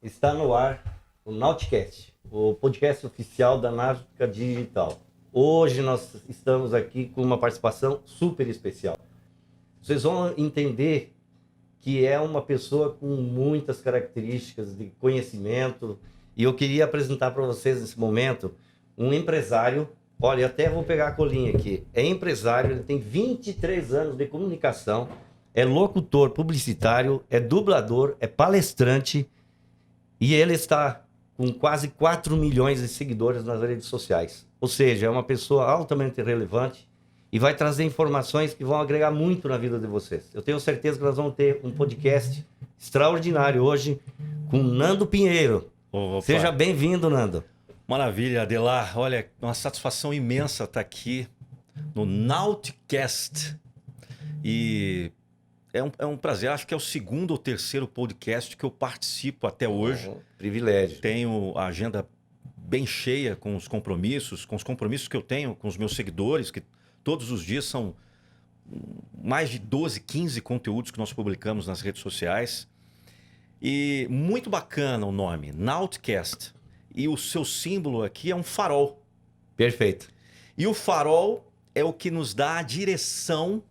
Está no ar o Nauticast, o podcast oficial da Náutica Digital. Hoje nós estamos aqui com uma participação super especial. Vocês vão entender que é uma pessoa com muitas características de conhecimento, e eu queria apresentar para vocês nesse momento um empresário. Olha, até vou pegar a colinha aqui. É empresário, ele tem 23 anos de comunicação, é locutor publicitário, é dublador, é palestrante, e ele está com quase 4 milhões de seguidores nas redes sociais. Ou seja, é uma pessoa altamente relevante e vai trazer informações que vão agregar muito na vida de vocês. Eu tenho certeza que nós vamos ter um podcast extraordinário hoje com Nando Pinheiro. Opa. Seja bem-vindo, Nando. Maravilha, Adelar. Olha, uma satisfação imensa estar aqui no Nauticast. E é um prazer, acho que é o segundo ou terceiro podcast que eu participo até hoje. Privilégio. Tenho a agenda bem cheia com os compromissos que eu tenho com os meus seguidores, que todos os dias são mais de 12, 15 conteúdos que nós publicamos nas redes sociais. E muito bacana o nome, Nauticast. E o seu símbolo aqui é um farol. Perfeito. E o farol é o que nos dá a direção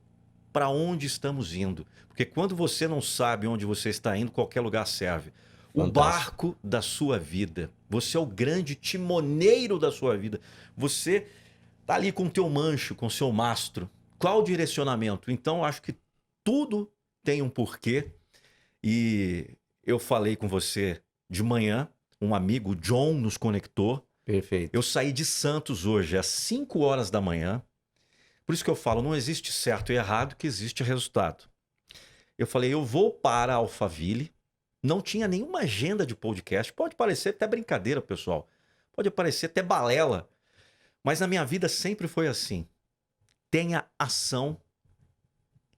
para onde estamos indo. Porque quando você não sabe onde você está indo, qualquer lugar serve. O Fantástico. barco da sua vida. Você é o grande timoneiro da sua vida. Você está ali com o teu mancho, com o seu mastro. Qual o direcionamento? Então, acho que tudo tem um porquê. E eu falei com você de manhã, um amigo, o John, nos conectou. Perfeito. Eu saí de Santos hoje às 5 horas da manhã. Por isso que eu falo, não existe certo e errado, que existe resultado. Eu falei, eu vou para Alphaville. Não tinha nenhuma agenda de podcast. Pode parecer até brincadeira, pessoal. Pode parecer até balela. Mas na minha vida sempre foi assim. Tenha ação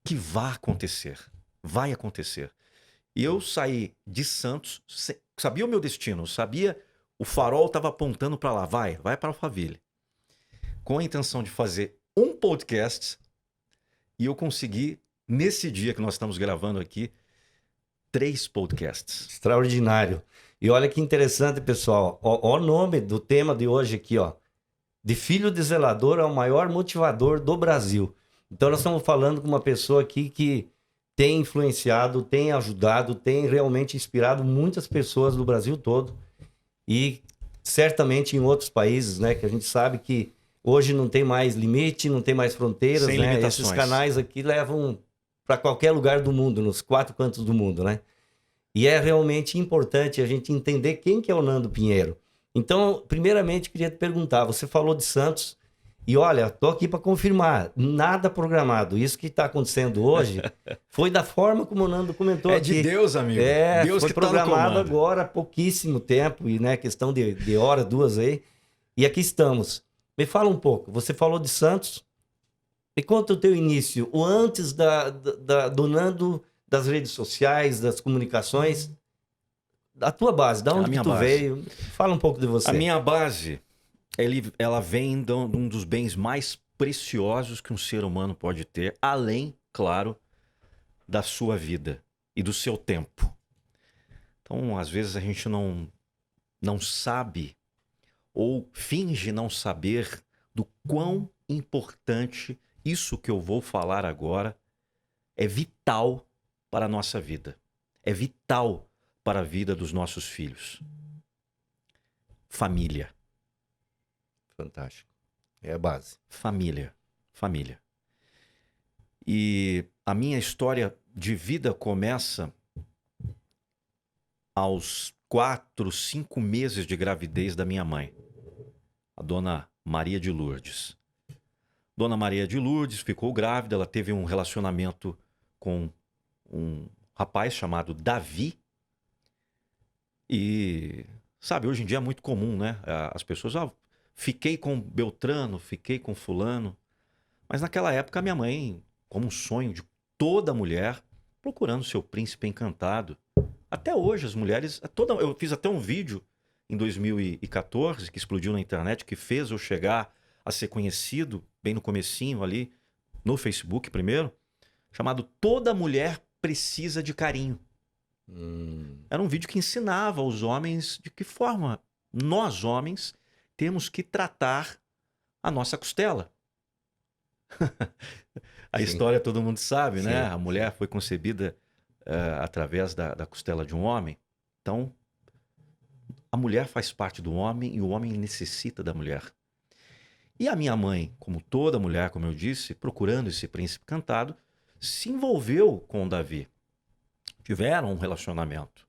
que vai acontecer. Vai acontecer. E eu saí de Santos, sabia o meu destino, sabia, o farol estava apontando para lá, vai para Alphaville. Com a intenção de fazer um podcast, e eu consegui, nesse dia que nós estamos gravando aqui, 3 podcasts. Extraordinário. E olha que interessante, pessoal. Ó o nome do tema de hoje aqui, ó. De filho de zelador ao maior motivador do Brasil. Então nós estamos falando com uma pessoa aqui que tem influenciado, tem ajudado, tem realmente inspirado muitas pessoas do Brasil todo e certamente em outros países, né? Que a gente sabe que hoje não tem mais limite, não tem mais fronteiras, Sem né? limitações. Esses canais aqui levam para qualquer lugar do mundo, nos 4 cantos do mundo, né? E é realmente importante a gente entender quem que é o Nando Pinheiro. Então, primeiramente, queria te perguntar, você falou de Santos, e olha, tô aqui para confirmar, nada programado. Isso que está acontecendo hoje foi da forma como o Nando comentou aqui. É de Deus, amigo. Deus foi que tá no programado comando. agora há pouquíssimo tempo, e né, questão de hora, 2 aí. E aqui estamos. Me fala um pouco, você falou de Santos, me conta o teu início, o antes do Nando, das redes sociais, das comunicações, da tua base, da onde que tu veio. Fala um pouco de você. A minha base, ela vem de um dos bens mais preciosos que um ser humano pode ter, além, claro, da sua vida e do seu tempo. Então, às vezes a gente não sabe ou finge não saber do quão importante isso que eu vou falar agora é vital para a nossa vida. É vital para a vida dos nossos filhos. Família. Fantástico. É a base. Família. Família. E a minha história de vida começa aos 4, 5 meses de gravidez da minha mãe, a dona Maria de Lourdes. Dona Maria de Lourdes ficou grávida, ela teve um relacionamento com um rapaz chamado Davi. E, sabe, hoje em dia é muito comum, né? As pessoas, fiquei com Beltrano, fiquei com fulano. Mas naquela época a minha mãe, como um sonho de toda mulher, procurando seu príncipe encantado. Até hoje as mulheres, eu fiz até um vídeo em 2014 que explodiu na internet, que fez eu chegar a ser conhecido bem no comecinho ali, no Facebook primeiro, chamado Toda Mulher Precisa de Carinho. Era um vídeo que ensinava aos homens de que forma nós, homens, temos que tratar a nossa costela. A Sim. história todo mundo sabe, né? Sim. A mulher foi concebida através da costela de um homem. Então, a mulher faz parte do homem e o homem necessita da mulher. E a minha mãe, como toda mulher, como eu disse, procurando esse príncipe encantado, se envolveu com Davi. Tiveram um relacionamento.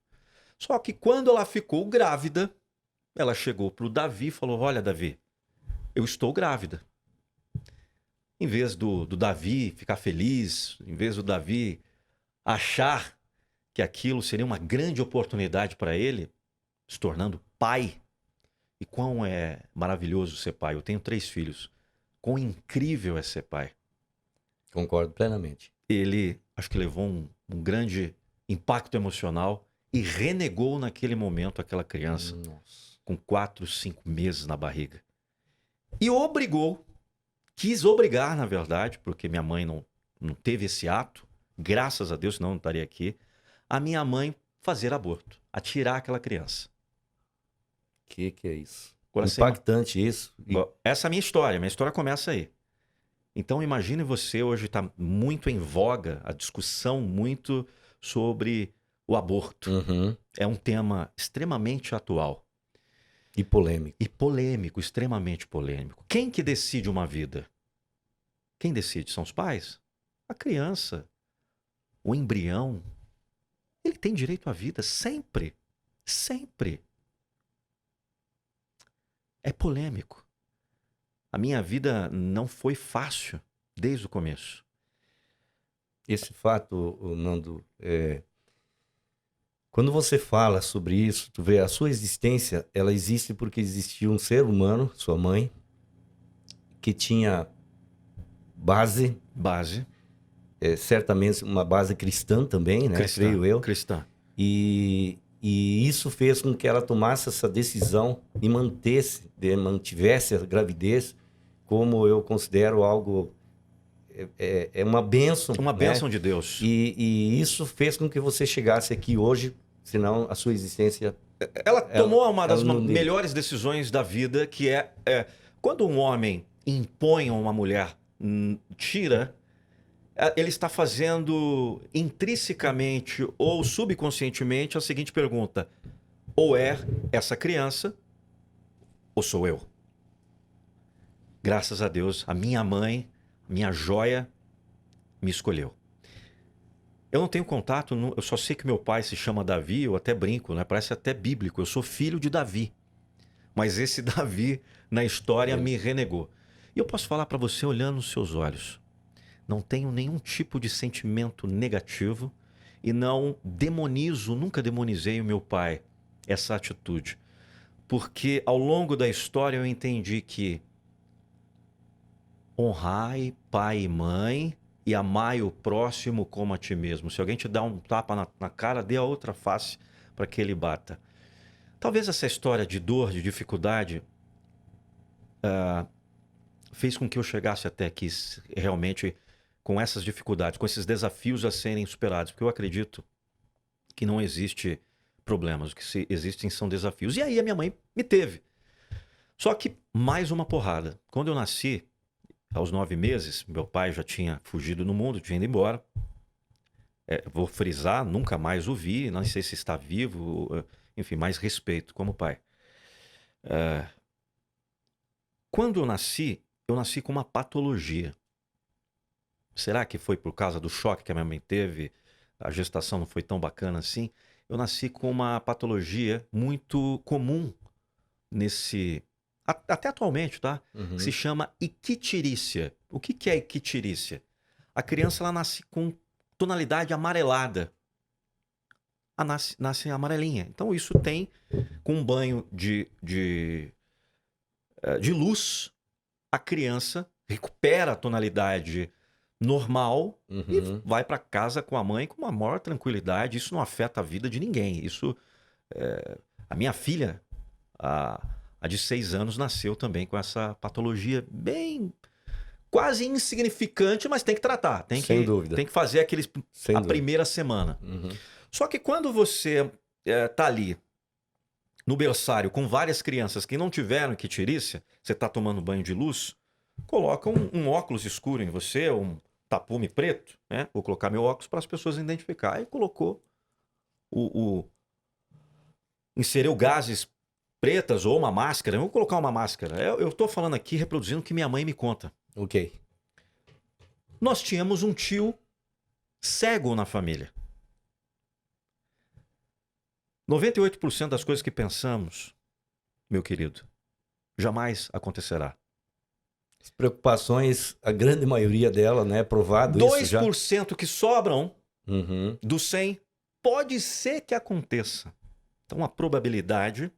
Só que quando ela ficou grávida, ela chegou para o Davi e falou: olha, Davi, eu estou grávida. Em vez do Davi ficar feliz, em vez do Davi achar que aquilo seria uma grande oportunidade para ele, se tornando pai. E quão é maravilhoso ser pai. Eu tenho 3 filhos. Quão incrível é ser pai. Concordo plenamente. Ele, acho que levou um grande impacto emocional e renegou naquele momento aquela criança Nossa. com 4, 5 meses na barriga. E obrigou, quis obrigar, na verdade, porque minha mãe não teve esse ato, graças a Deus, senão eu não estaria aqui, a minha mãe fazer aborto, a tirar aquela criança. Que é isso? Agora, Impactante isso. Essa é a minha história começa aí. Então imagine você, hoje está muito em voga a discussão muito sobre o aborto. Uhum. É um tema extremamente atual. E polêmico. E polêmico, extremamente polêmico. Quem que decide uma vida? Quem decide? São os pais? A criança, o embrião, ele tem direito à vida sempre. Sempre. É polêmico. A minha vida não foi fácil desde o começo. Esse fato, Nando, quando você fala sobre isso, tu vê a sua existência, ela existe porque existia um ser humano, sua mãe, que tinha base, certamente uma base cristã também, né? Cristã, Creio eu. cristã. E isso fez com que ela tomasse essa decisão e mantivesse a gravidez, como eu considero algo, é uma bênção. Uma né? bênção de Deus. E isso fez com que você chegasse aqui hoje, senão a sua existência... Ela tomou uma das não melhores decisões da vida, que é quando um homem impõe a uma mulher, tira, ele está fazendo intrinsecamente ou subconscientemente a seguinte pergunta: ou é essa criança, ou sou eu? Graças a Deus, a minha mãe, minha joia, me escolheu. Eu não tenho contato, eu só sei que meu pai se chama Davi, eu até brinco, né? Parece até bíblico, eu sou filho de Davi. Mas esse Davi, na história, me renegou. E eu posso falar para você olhando nos seus olhos. Não tenho nenhum tipo de sentimento negativo e não demonizo, nunca demonizei o meu pai, essa atitude. Porque ao longo da história eu entendi que honrai pai e mãe e amai o próximo como a ti mesmo. Se alguém te dá um tapa na cara, dê a outra face para que ele bata. Talvez essa história de dor, de dificuldade, fez com que eu chegasse até aqui realmente com essas dificuldades, com esses desafios a serem superados. Porque eu acredito que não existe problemas, o que existem são desafios. E aí a minha mãe me teve. Só que mais uma porrada. Quando eu nasci, aos 9 meses, meu pai já tinha fugido no mundo, tinha ido embora. Vou frisar, nunca mais o vi, não sei se está vivo, enfim, mais respeito como pai. Quando eu nasci com uma patologia. Será que foi por causa do choque que a minha mãe teve? A gestação não foi tão bacana assim? Eu nasci com uma patologia muito comum até atualmente, tá? Uhum. Se chama ictirícia. O que é ictirícia? A criança ela nasce com tonalidade amarelada. Nasce amarelinha. Então isso tem, com um banho de luz, a criança recupera a tonalidade normal e vai para casa com a mãe com uma maior tranquilidade. Isso não afeta a vida de ninguém. Isso, a minha filha, a de 6 anos, nasceu também com essa patologia bem quase insignificante, mas tem que tratar. Sem dúvida. Tem que fazer Sem dúvida. primeira semana. Só que quando você tá ali no berçário com várias crianças que não tiveram icterícia, você tá tomando banho de luz, coloca um óculos escuro em você, um tapume preto, né? Vou colocar meu óculos para as pessoas identificar. Aí colocou inseriu gases pretas ou uma máscara. Eu vou colocar uma máscara. Eu tô falando aqui reproduzindo o que minha mãe me conta. Ok. Nós tínhamos um tio cego na família. 98% das coisas que pensamos, meu querido, jamais acontecerá. As preocupações, a grande maioria dela, né? Provado isso já. 2% que sobram Uhum. do 100 pode ser que aconteça. Então a probabilidade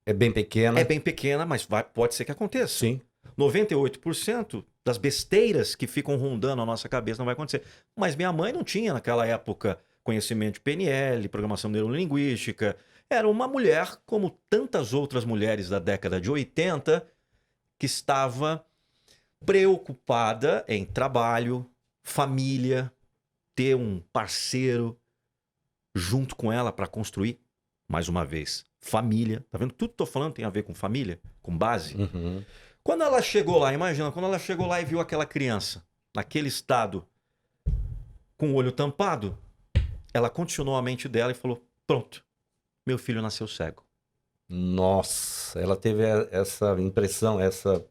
É bem pequena. é bem pequena, mas pode ser que aconteça. Sim. 98% das besteiras que ficam rondando a nossa cabeça não vai acontecer. Mas minha mãe não tinha naquela época conhecimento de PNL, programação neurolinguística. Era uma mulher, como tantas outras mulheres da década de 80, que estava preocupada em trabalho, família, ter um parceiro junto com ela para construir, mais uma vez, família. Tá vendo? Tudo que tô falando tem a ver com família, com base. Uhum. Quando ela chegou lá, imagina, quando ela chegou lá e viu aquela criança naquele estado com o olho tampado, ela condicionou a mente dela e falou: pronto, meu filho nasceu cego. Nossa, ela teve essa impressão, essa.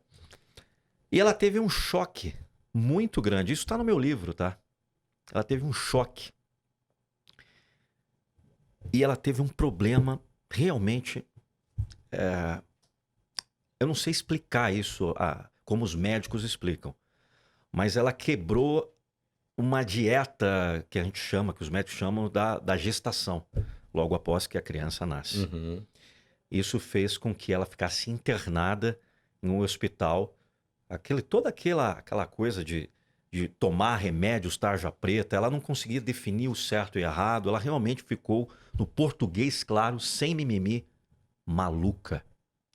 E ela teve um choque muito grande. Isso está no meu livro, tá? Ela teve um choque. E ela teve um problema realmente. Eu não sei explicar isso como os médicos explicam. Mas ela quebrou uma dieta que a gente chama, que os médicos chamam da gestação, logo após que a criança nasce. Uhum. Isso fez com que ela ficasse internada em um hospital. Toda aquela coisa de tomar remédios tarja preta, ela não conseguia definir o certo e errado. Ela realmente ficou, no português claro, sem mimimi, maluca.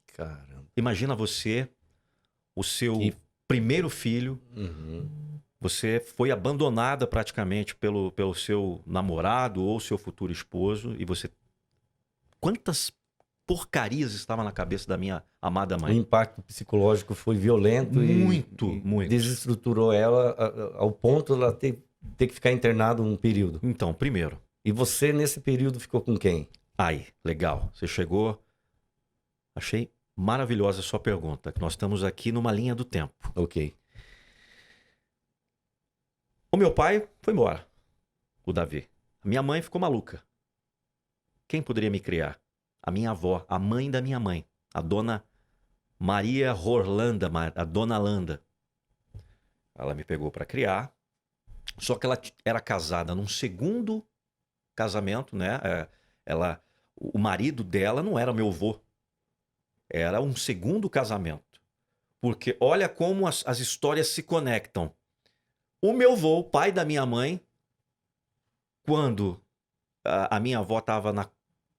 Caramba. Imagina você, o seu Que- primeiro filho, Uhum. você foi abandonada praticamente pelo seu namorado ou seu futuro esposo e você... Quantas porcarias estavam na cabeça da minha amada O mãe? impacto psicológico foi violento Muito, e muito. desestruturou ela ao ponto de ela ter que ficar internada um período. Então, primeiro, E você, nesse período, ficou com quem? aí, legal, você chegou, achei maravilhosa a sua pergunta, que nós estamos aqui numa linha do tempo. Ok. O meu pai foi embora, o Davi. A minha mãe ficou maluca. Quem poderia me criar? A minha avó, a mãe da minha mãe, a dona Maria Rolanda, a dona Landa. Ela me pegou para criar, só que ela era casada num segundo casamento, né? O marido dela não era meu avô, era um segundo casamento. Porque olha como as histórias se conectam. O meu avô, o pai da minha mãe, quando a minha avó estava na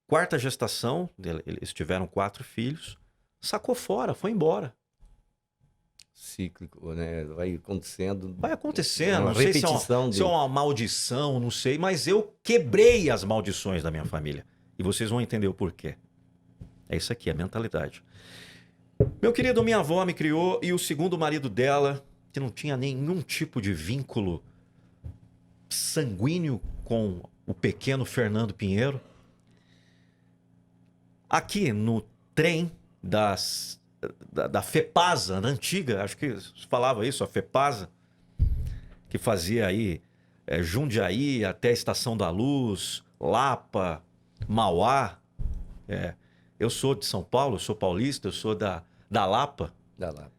quarta gestação, eles tiveram 4 filhos, sacou fora, foi embora. Cíclico, né? Vai acontecendo. Vai acontecendo, Uma não sei se é repetição se é uma maldição, não sei, mas eu quebrei as maldições da minha família. E vocês vão entender o porquê. É isso aqui, a mentalidade. Meu querido, minha avó me criou e o segundo marido dela, que não tinha nenhum tipo de vínculo sanguíneo com o pequeno Fernando Pinheiro. Aqui no trem da FEPASA, na antiga, acho que se falava isso, a FEPASA, que fazia aí Jundiaí até a Estação da Luz, Lapa, Mauá. Eu sou de São Paulo, eu sou paulista, eu sou da Lapa. Da Lapa.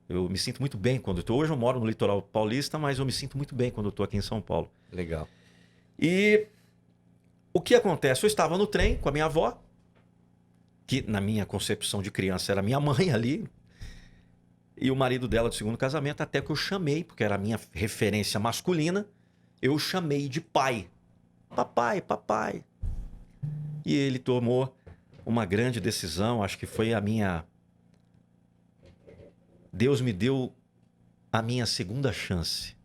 Eu me sinto muito bem quando eu estou. Hoje eu moro no litoral paulista, mas eu me sinto muito bem quando eu estou aqui em São Paulo. Legal. E o que acontece? Eu estava no trem com a minha avó, que na minha concepção de criança era minha mãe ali, e o marido dela do segundo casamento, até que eu chamei, porque era a minha referência masculina, eu chamei de pai. Papai, papai. E ele tomou uma grande decisão, acho que foi a minha... Deus me deu a minha segunda chance.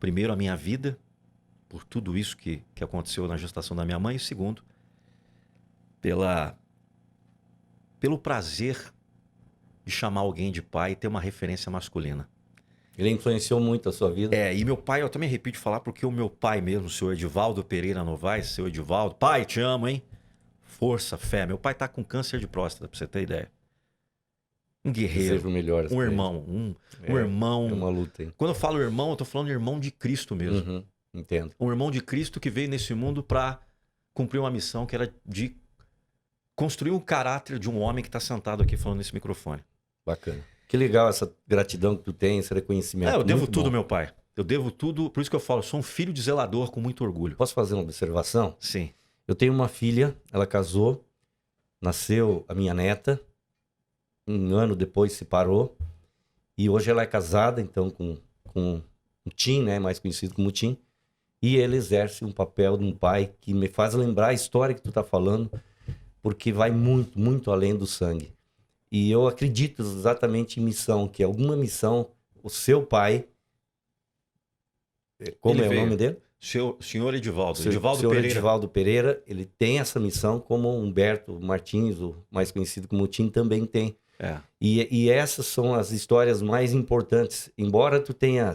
Primeiro a minha vida, por tudo isso que aconteceu na gestação da minha mãe. E segundo, pelo prazer de chamar alguém de pai e ter uma referência masculina. Ele influenciou muito a sua vida? E meu pai, eu também repito falar, porque o meu pai mesmo, o senhor Edivaldo Pereira Novaes, seu Edivaldo, pai, te amo, hein? Força, fé. Meu pai tá com câncer de próstata, pra você ter ideia. Um guerreiro, Seja o melhor, um irmão, um irmão. É uma luta, hein? Quando eu falo irmão, eu tô falando irmão de Cristo mesmo. Uhum, entendo. Um irmão de Cristo que veio nesse mundo para cumprir uma missão que era de construir um caráter de um homem que está sentado aqui falando nesse microfone. Bacana. Que legal essa gratidão que tu tem, esse reconhecimento. Eu devo Muito tudo, bom. meu pai. Eu devo tudo, por isso que eu falo, eu sou um filho de zelador com muito orgulho. Posso fazer uma observação? Sim. Eu tenho uma filha, ela casou, nasceu a minha neta, um ano depois separou, e hoje ela é casada, então, com o Tim, né, mais conhecido como Tim, e ele exerce um papel de um pai que me faz lembrar a história que tu tá falando, porque vai muito, muito além do sangue. E eu acredito exatamente em missão, que alguma missão, o seu pai, como Ele é veio. o nome dele? Senhor Edivaldo. Senhor Pereira. Edivaldo Pereira, ele tem essa missão, como o Humberto Martins, o mais conhecido como Tim, também tem. E essas são as histórias mais importantes. Embora tu tenha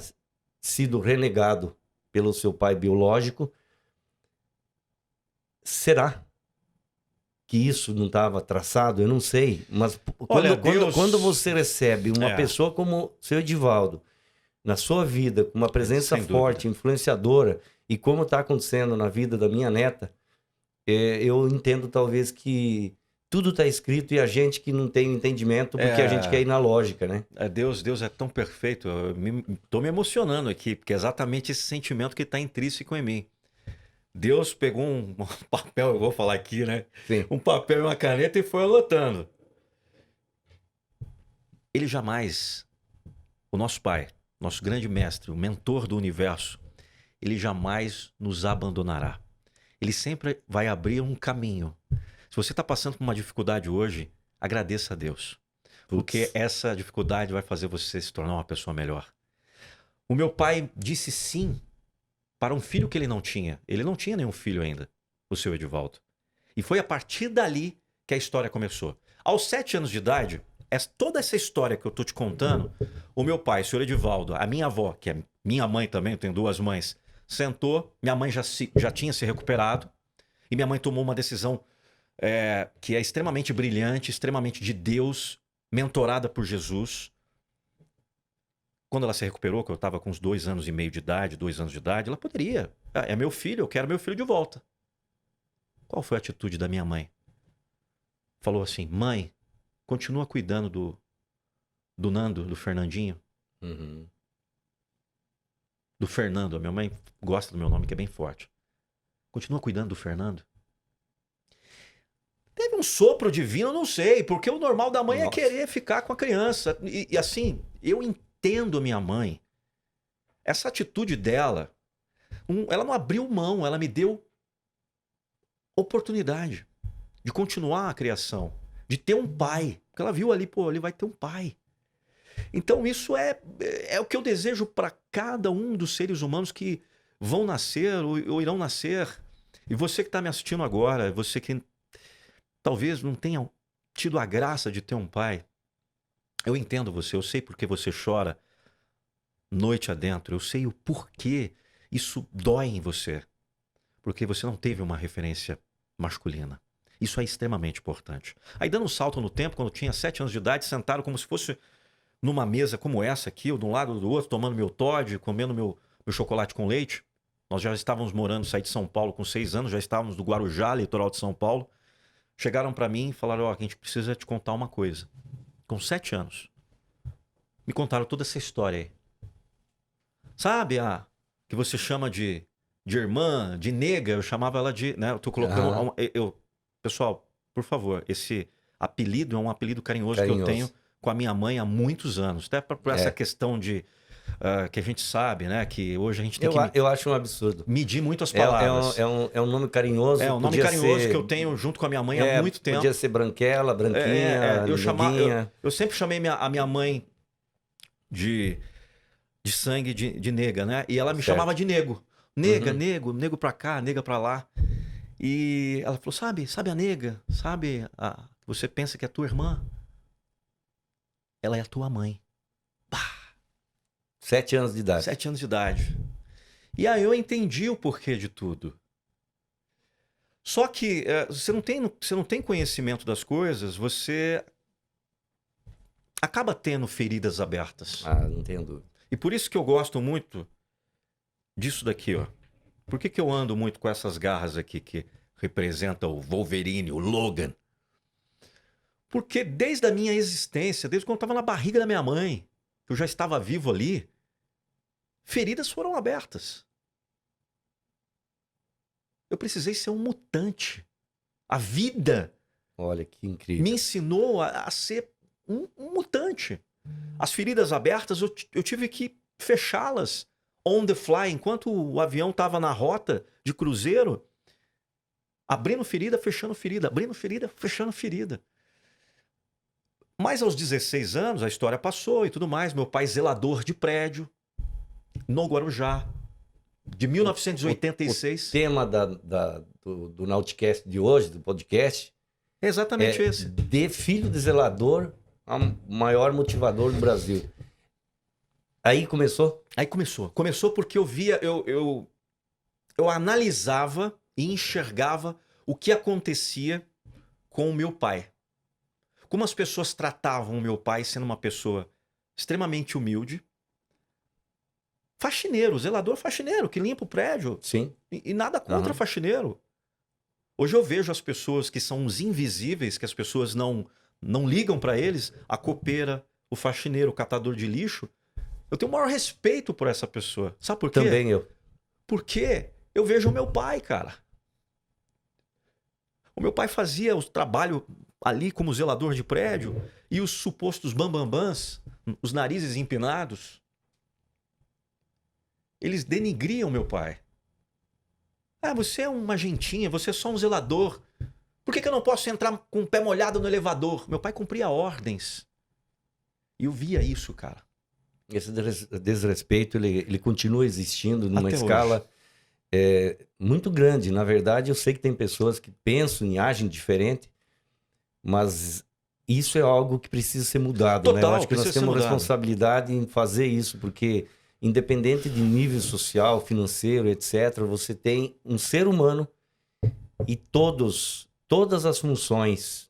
sido renegado pelo seu pai biológico, será que isso não estava traçado? Eu não sei. Mas Olha, quando você recebe uma É. pessoa como o seu Edivaldo na sua vida, com uma presença Sem forte, influenciadora, e como está acontecendo na vida da minha neta, eu entendo talvez que tudo está escrito e a gente que não tem entendimento, porque a gente quer ir na lógica, né? Deus é tão perfeito. Tô me emocionando aqui, porque é exatamente esse sentimento que está intrínseco em mim. Deus pegou um papel, eu vou falar aqui, né? Sim. Um papel e uma caneta e foi anotando. Ele jamais, o nosso pai, nosso grande mestre, o mentor do universo, ele jamais nos abandonará. Ele sempre vai abrir um caminho. Se você está passando por uma dificuldade hoje, agradeça a Deus. Porque essa dificuldade vai fazer você se tornar uma pessoa melhor. O meu pai disse sim para um filho que ele não tinha. Ele não tinha nenhum filho ainda, o seu Edivaldo. E foi a partir dali que a história começou. Aos 7 anos de idade, toda essa história que eu tô te contando, o meu pai, o senhor Edivaldo, a minha avó, que é minha mãe também, eu tenho 2 mães, sentou, minha mãe já tinha se recuperado, e minha mãe tomou uma decisão que é extremamente brilhante, extremamente de Deus, mentorada por Jesus. Quando ela se recuperou, que eu estava com uns 2 anos e meio de idade, 2 anos de idade, ela poderia. É meu filho, eu quero meu filho de volta. Qual foi a atitude da minha mãe? Falou assim: mãe, continua cuidando do Nando, do Fernandinho. Uhum. Do Fernando. A minha mãe gosta do meu nome, que é bem forte. Continua cuidando do Fernando. Teve um sopro divino, eu não sei, porque o normal da mãe é querer ficar com a criança. E assim, eu entendo a minha mãe. Essa atitude dela, ela não abriu mão, ela me deu oportunidade de continuar a criação, de ter um pai. Porque ela viu ali, pô, ele vai ter um pai. Então isso é o que eu desejo para cada um dos seres humanos que vão nascer ou irão nascer. E você que está me assistindo agora, você que talvez não tenha tido a graça de ter um pai, eu entendo você, eu sei porque você chora noite adentro, eu sei o porquê isso dói em você. Porque você não teve uma referência masculina. Isso é extremamente importante. Aí dando um salto no tempo, quando eu tinha 7 anos de idade, sentaram como se fosse numa mesa como essa aqui, eu de um lado ou do outro, tomando meu Toddy, comendo meu chocolate com leite. Nós já estávamos morando, saí de São Paulo com 6 anos, já estávamos no Guarujá, litoral de São Paulo. Chegaram para mim e falaram: a gente precisa te contar uma coisa. Com 7 anos. Me contaram toda essa história aí. Sabe a que você chama de irmã, de nega? Eu chamava ela de... né? Eu tô colocando... Pessoal, por favor, esse apelido é um apelido carinhoso que eu tenho com a minha mãe há muitos anos. Até por essa questão de... que a gente sabe, né? Que hoje a gente tem eu acho um absurdo. Medir muito as palavras. É um nome carinhoso. É um nome carinhoso que eu tenho junto com a minha mãe há muito tempo. Podia ser Branquela, Branquinha, eu sempre chamei a minha mãe de sangue de nega, né? E ela me chamava de nego. Nega, Uhum. nego pra cá, nega pra lá. E ela falou, sabe a nega? Sabe você pensa que é tua irmã? Ela é a tua mãe. 7 anos de idade. 7 anos de idade. E aí eu entendi o porquê de tudo. Só que você não tem conhecimento das coisas, você acaba tendo feridas abertas. Ah, não tenho dúvida. E por isso que eu gosto muito disso daqui, ó. Por que que eu ando muito com essas garras aqui que representam o Wolverine, o Logan? Porque desde a minha existência, desde quando eu estava na barriga da minha mãe, que eu já estava vivo ali, feridas foram abertas. Eu precisei ser um mutante. A vida Olha que incrível. me ensinou a ser um mutante. As feridas abertas, eu tive que fechá-las on the fly, enquanto o avião estava na rota de cruzeiro, abrindo ferida, fechando ferida, abrindo ferida, fechando ferida. Mas aos 16 anos, a história passou e tudo mais. Meu pai, zelador de prédio, no Guarujá, de 1986. O tema do Nauticast de hoje, do podcast, É exatamente esse. de filho de zelador a maior motivador do Brasil. Aí começou? Aí começou. Começou porque eu via, eu analisava e enxergava o que acontecia com o meu pai. Como as pessoas tratavam o meu pai sendo uma pessoa extremamente humilde. Faxineiro, zelador faxineiro, que limpa o prédio. Sim. E nada contra faxineiro. Hoje eu vejo as pessoas que são os invisíveis, que as pessoas não ligam para eles, a copeira, o faxineiro, o catador de lixo. Eu tenho o maior respeito por essa pessoa. Sabe por quê? Também eu. Porque eu vejo o meu pai, cara. O meu pai fazia o trabalho ali como zelador de prédio e os supostos bambambãs, os narizes empinados, eles denigriam meu pai. Ah, você é uma gentinha, você é só um zelador. Por que eu não posso entrar com o pé molhado no elevador? Meu pai cumpria ordens. E eu via isso, cara. Esse desrespeito, ele continua existindo numa Até escala muito grande. Na verdade, eu sei que tem pessoas que pensam e agem diferente, mas isso é algo que precisa ser mudado. Total, né? Eu acho que nós precisa ser temos mudado. responsabilidade em fazer isso, porque independente de nível social, financeiro, etc., você tem um ser humano e todas as funções,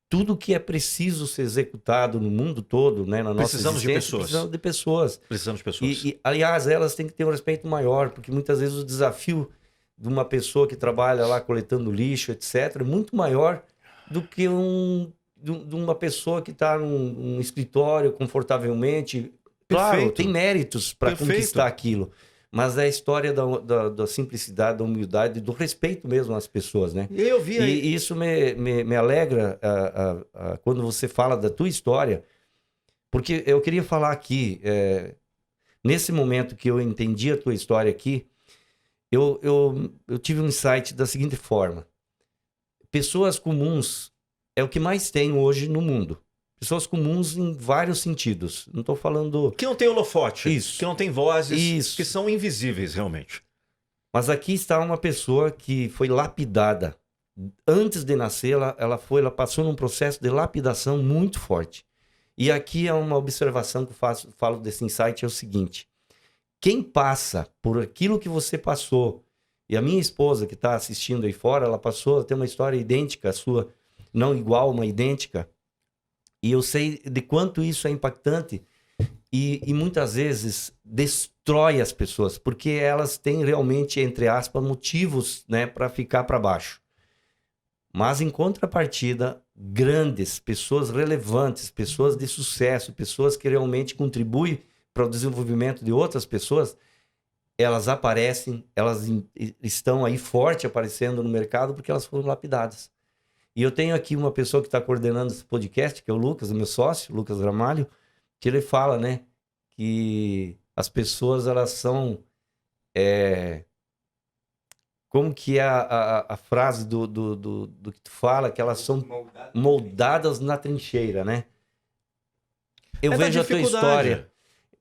tudo que é preciso ser executado no mundo todo, né, na nossa Precisamos de existência, pessoas. precisamos de pessoas. Precisamos de pessoas. E, aliás, elas têm que ter um respeito maior, porque muitas vezes o desafio de uma pessoa que trabalha lá coletando lixo, etc., é muito maior do que de uma pessoa que está num escritório confortavelmente. Claro, Perfeito. tem méritos para Perfeito. conquistar aquilo, mas é a história da simplicidade, da humildade, do respeito mesmo às pessoas, né? E eu via... E isso me alegra quando você fala da tua história, porque eu queria falar aqui, nesse momento que eu entendi a tua história aqui, eu tive um insight da seguinte forma: pessoas comuns é o que mais tem hoje no mundo. Pessoas comuns em vários sentidos. Não estou falando... Que não tem holofote. Isso. Que não tem vozes. Isso. Que são invisíveis, realmente. Mas aqui está uma pessoa que foi lapidada. Antes de nascer, ela passou num processo de lapidação muito forte. E aqui é uma observação que eu falo desse insight, é o seguinte: quem passa por aquilo que você passou, e a minha esposa que está assistindo aí fora, ela passou a ter uma história idêntica à sua, não igual, mas idêntica. E eu sei de quanto isso é impactante e muitas vezes destrói as pessoas, porque elas têm realmente, entre aspas, motivos, né, para ficar para baixo. Mas em contrapartida, grandes, pessoas relevantes, pessoas de sucesso, pessoas que realmente contribuem para o desenvolvimento de outras pessoas, elas aparecem, elas estão aí forte aparecendo no mercado porque elas foram lapidadas. E eu tenho aqui uma pessoa que está coordenando esse podcast, que é o Lucas, o meu sócio, Lucas Ramalho, que ele fala, né, que as pessoas, elas são... como que é a frase do que tu fala, que elas são moldadas na trincheira, né? Eu vejo a tua história.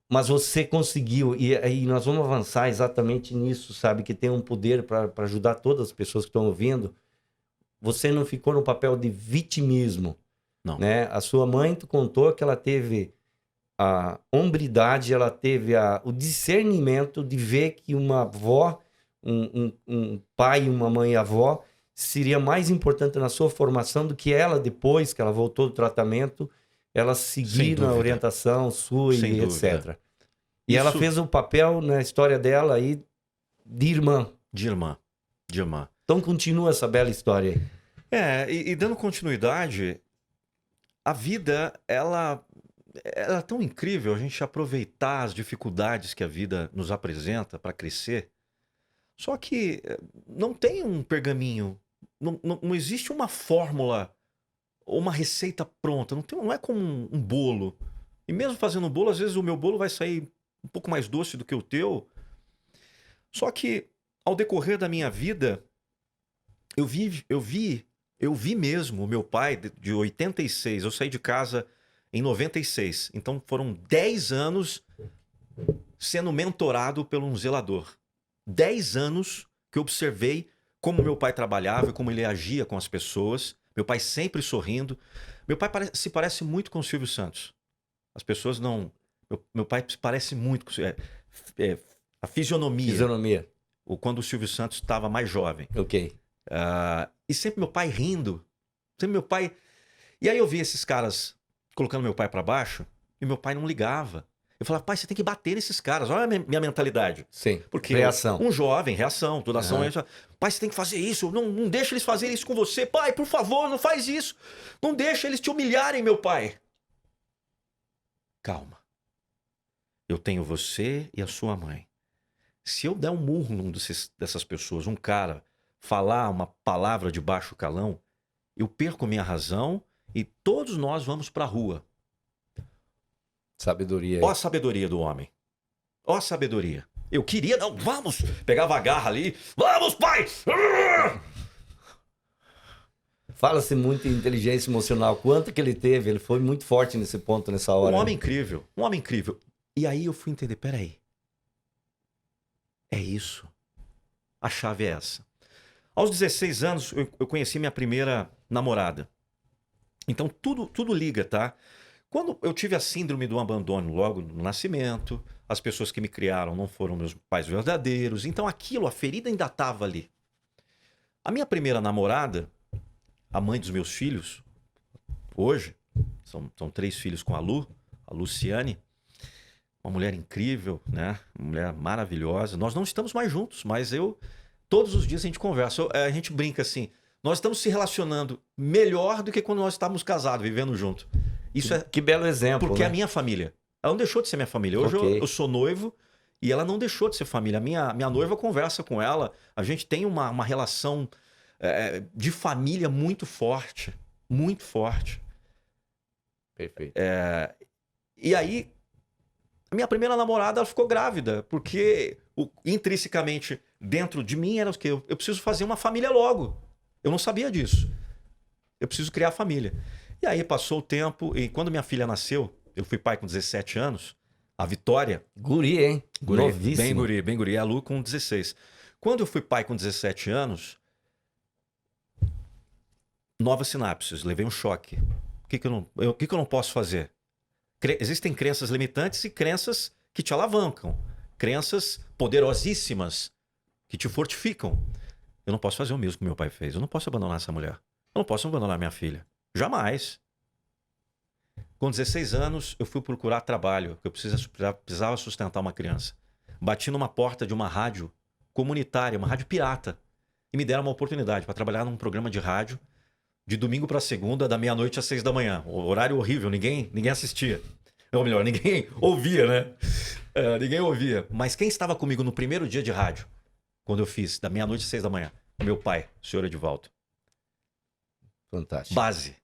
Mas você conseguiu, e aí nós vamos avançar exatamente nisso, sabe? Que tem um poder para ajudar todas as pessoas que estão ouvindo. Você não ficou no papel de vitimismo, Não. né? A sua mãe tu contou que ela teve a hombridade, ela teve o discernimento de ver que uma avó, um pai, uma mãe e avó, seria mais importante na sua formação do que ela, depois que ela voltou do tratamento, ela seguir na dúvida. orientação sua Sem e dúvida. etc. E ela fez o papel na história dela aí de irmã. De irmã. De irmã. Então continua essa bela história aí. E dando continuidade, a vida, ela é tão incrível a gente aproveitar as dificuldades que a vida nos apresenta para crescer. Só que não tem um pergaminho, não existe uma fórmula ou uma receita pronta, não é como um bolo. E mesmo fazendo um bolo, às vezes o meu bolo vai sair um pouco mais doce do que o teu. Só que ao decorrer da minha vida, eu vi mesmo o meu pai de 86. Eu saí de casa em 96. Então foram 10 anos sendo mentorado por um zelador. 10 anos que eu observei como meu pai trabalhava e como ele agia com as pessoas. Meu pai sempre sorrindo. Meu pai se parece muito com o Silvio Santos. As pessoas não... Meu pai se parece muito com a fisionomia. Fisionomia. Quando o Silvio Santos estava mais jovem. Ok. E sempre meu pai rindo. Sempre meu pai... E aí eu vi esses caras colocando meu pai para baixo e meu pai não ligava. Eu falava, pai, você tem que bater nesses caras. Olha a minha mentalidade. Sim. Porque reação. Um jovem, reação, toda ação. Pai, você tem que fazer isso. Não deixa eles fazerem isso com você. Pai, por favor, não faz isso. Não deixa eles te humilharem, meu pai. Calma. Eu tenho você e a sua mãe. Se eu der um murro num dessas pessoas, um cara, falar uma palavra de baixo calão, eu perco minha razão e todos nós vamos pra rua. Sabedoria. Ó a sabedoria do homem. Ó a sabedoria. Eu queria, não, vamos! Pegava a garra ali. Vamos, pai! Fala-se muito em inteligência emocional. Quanto que ele teve? Ele foi muito forte nesse ponto, nessa hora. Um homem incrível. Um homem incrível. E aí eu fui entender, peraí. É isso. A chave é essa. Aos 16 anos, eu conheci minha primeira namorada. Então, tudo liga, tá? Quando eu tive a síndrome do abandono logo no nascimento, as pessoas que me criaram não foram meus pais verdadeiros. Então, a ferida ainda estava ali. A minha primeira namorada, a mãe dos meus filhos, hoje, são 3 filhos com a Luciane, uma mulher incrível, né? Uma mulher maravilhosa. Nós não estamos mais juntos, mas todos os dias a gente conversa. A gente brinca assim, nós estamos se relacionando melhor do que quando nós estávamos casados, vivendo junto. Isso Que belo exemplo, porque né? é a minha família. Ela não deixou de ser minha família. Hoje eu sou noivo e ela não deixou de ser família. Minha noiva conversa com ela. A gente tem uma relação de família muito forte. Muito forte. Perfeito. E aí, a minha primeira namorada ela ficou grávida, porque intrinsecamente dentro de mim era o quê? Eu preciso fazer uma família logo. Eu não sabia disso. Eu preciso criar família. E aí passou o tempo e quando minha filha nasceu, eu fui pai com 17 anos, a Vitória... Guri, hein? Novíssimo. Bem guri. A Lu com 16. Quando eu fui pai com 17 anos, novas sinapses, levei um choque. O que eu não posso fazer? Existem crenças limitantes e crenças que te alavancam. Crenças poderosíssimas que te fortificam. Eu não posso fazer o mesmo que meu pai fez. Eu não posso abandonar essa mulher. Eu não posso abandonar minha filha. Jamais. Com 16 anos, eu fui procurar trabalho, que eu precisava sustentar uma criança. Bati numa porta de uma rádio comunitária, uma rádio pirata, e me deram uma oportunidade para trabalhar num programa de rádio de domingo para segunda, da meia-noite às 6 da manhã. O horário horrível, ninguém assistia. Ou melhor, ninguém ouvia, né? Ninguém ouvia. Mas quem estava comigo no primeiro dia de rádio, quando eu fiz, da meia-noite às 6 da manhã? Meu pai, o senhor Edivaldo. Fantástico. Base.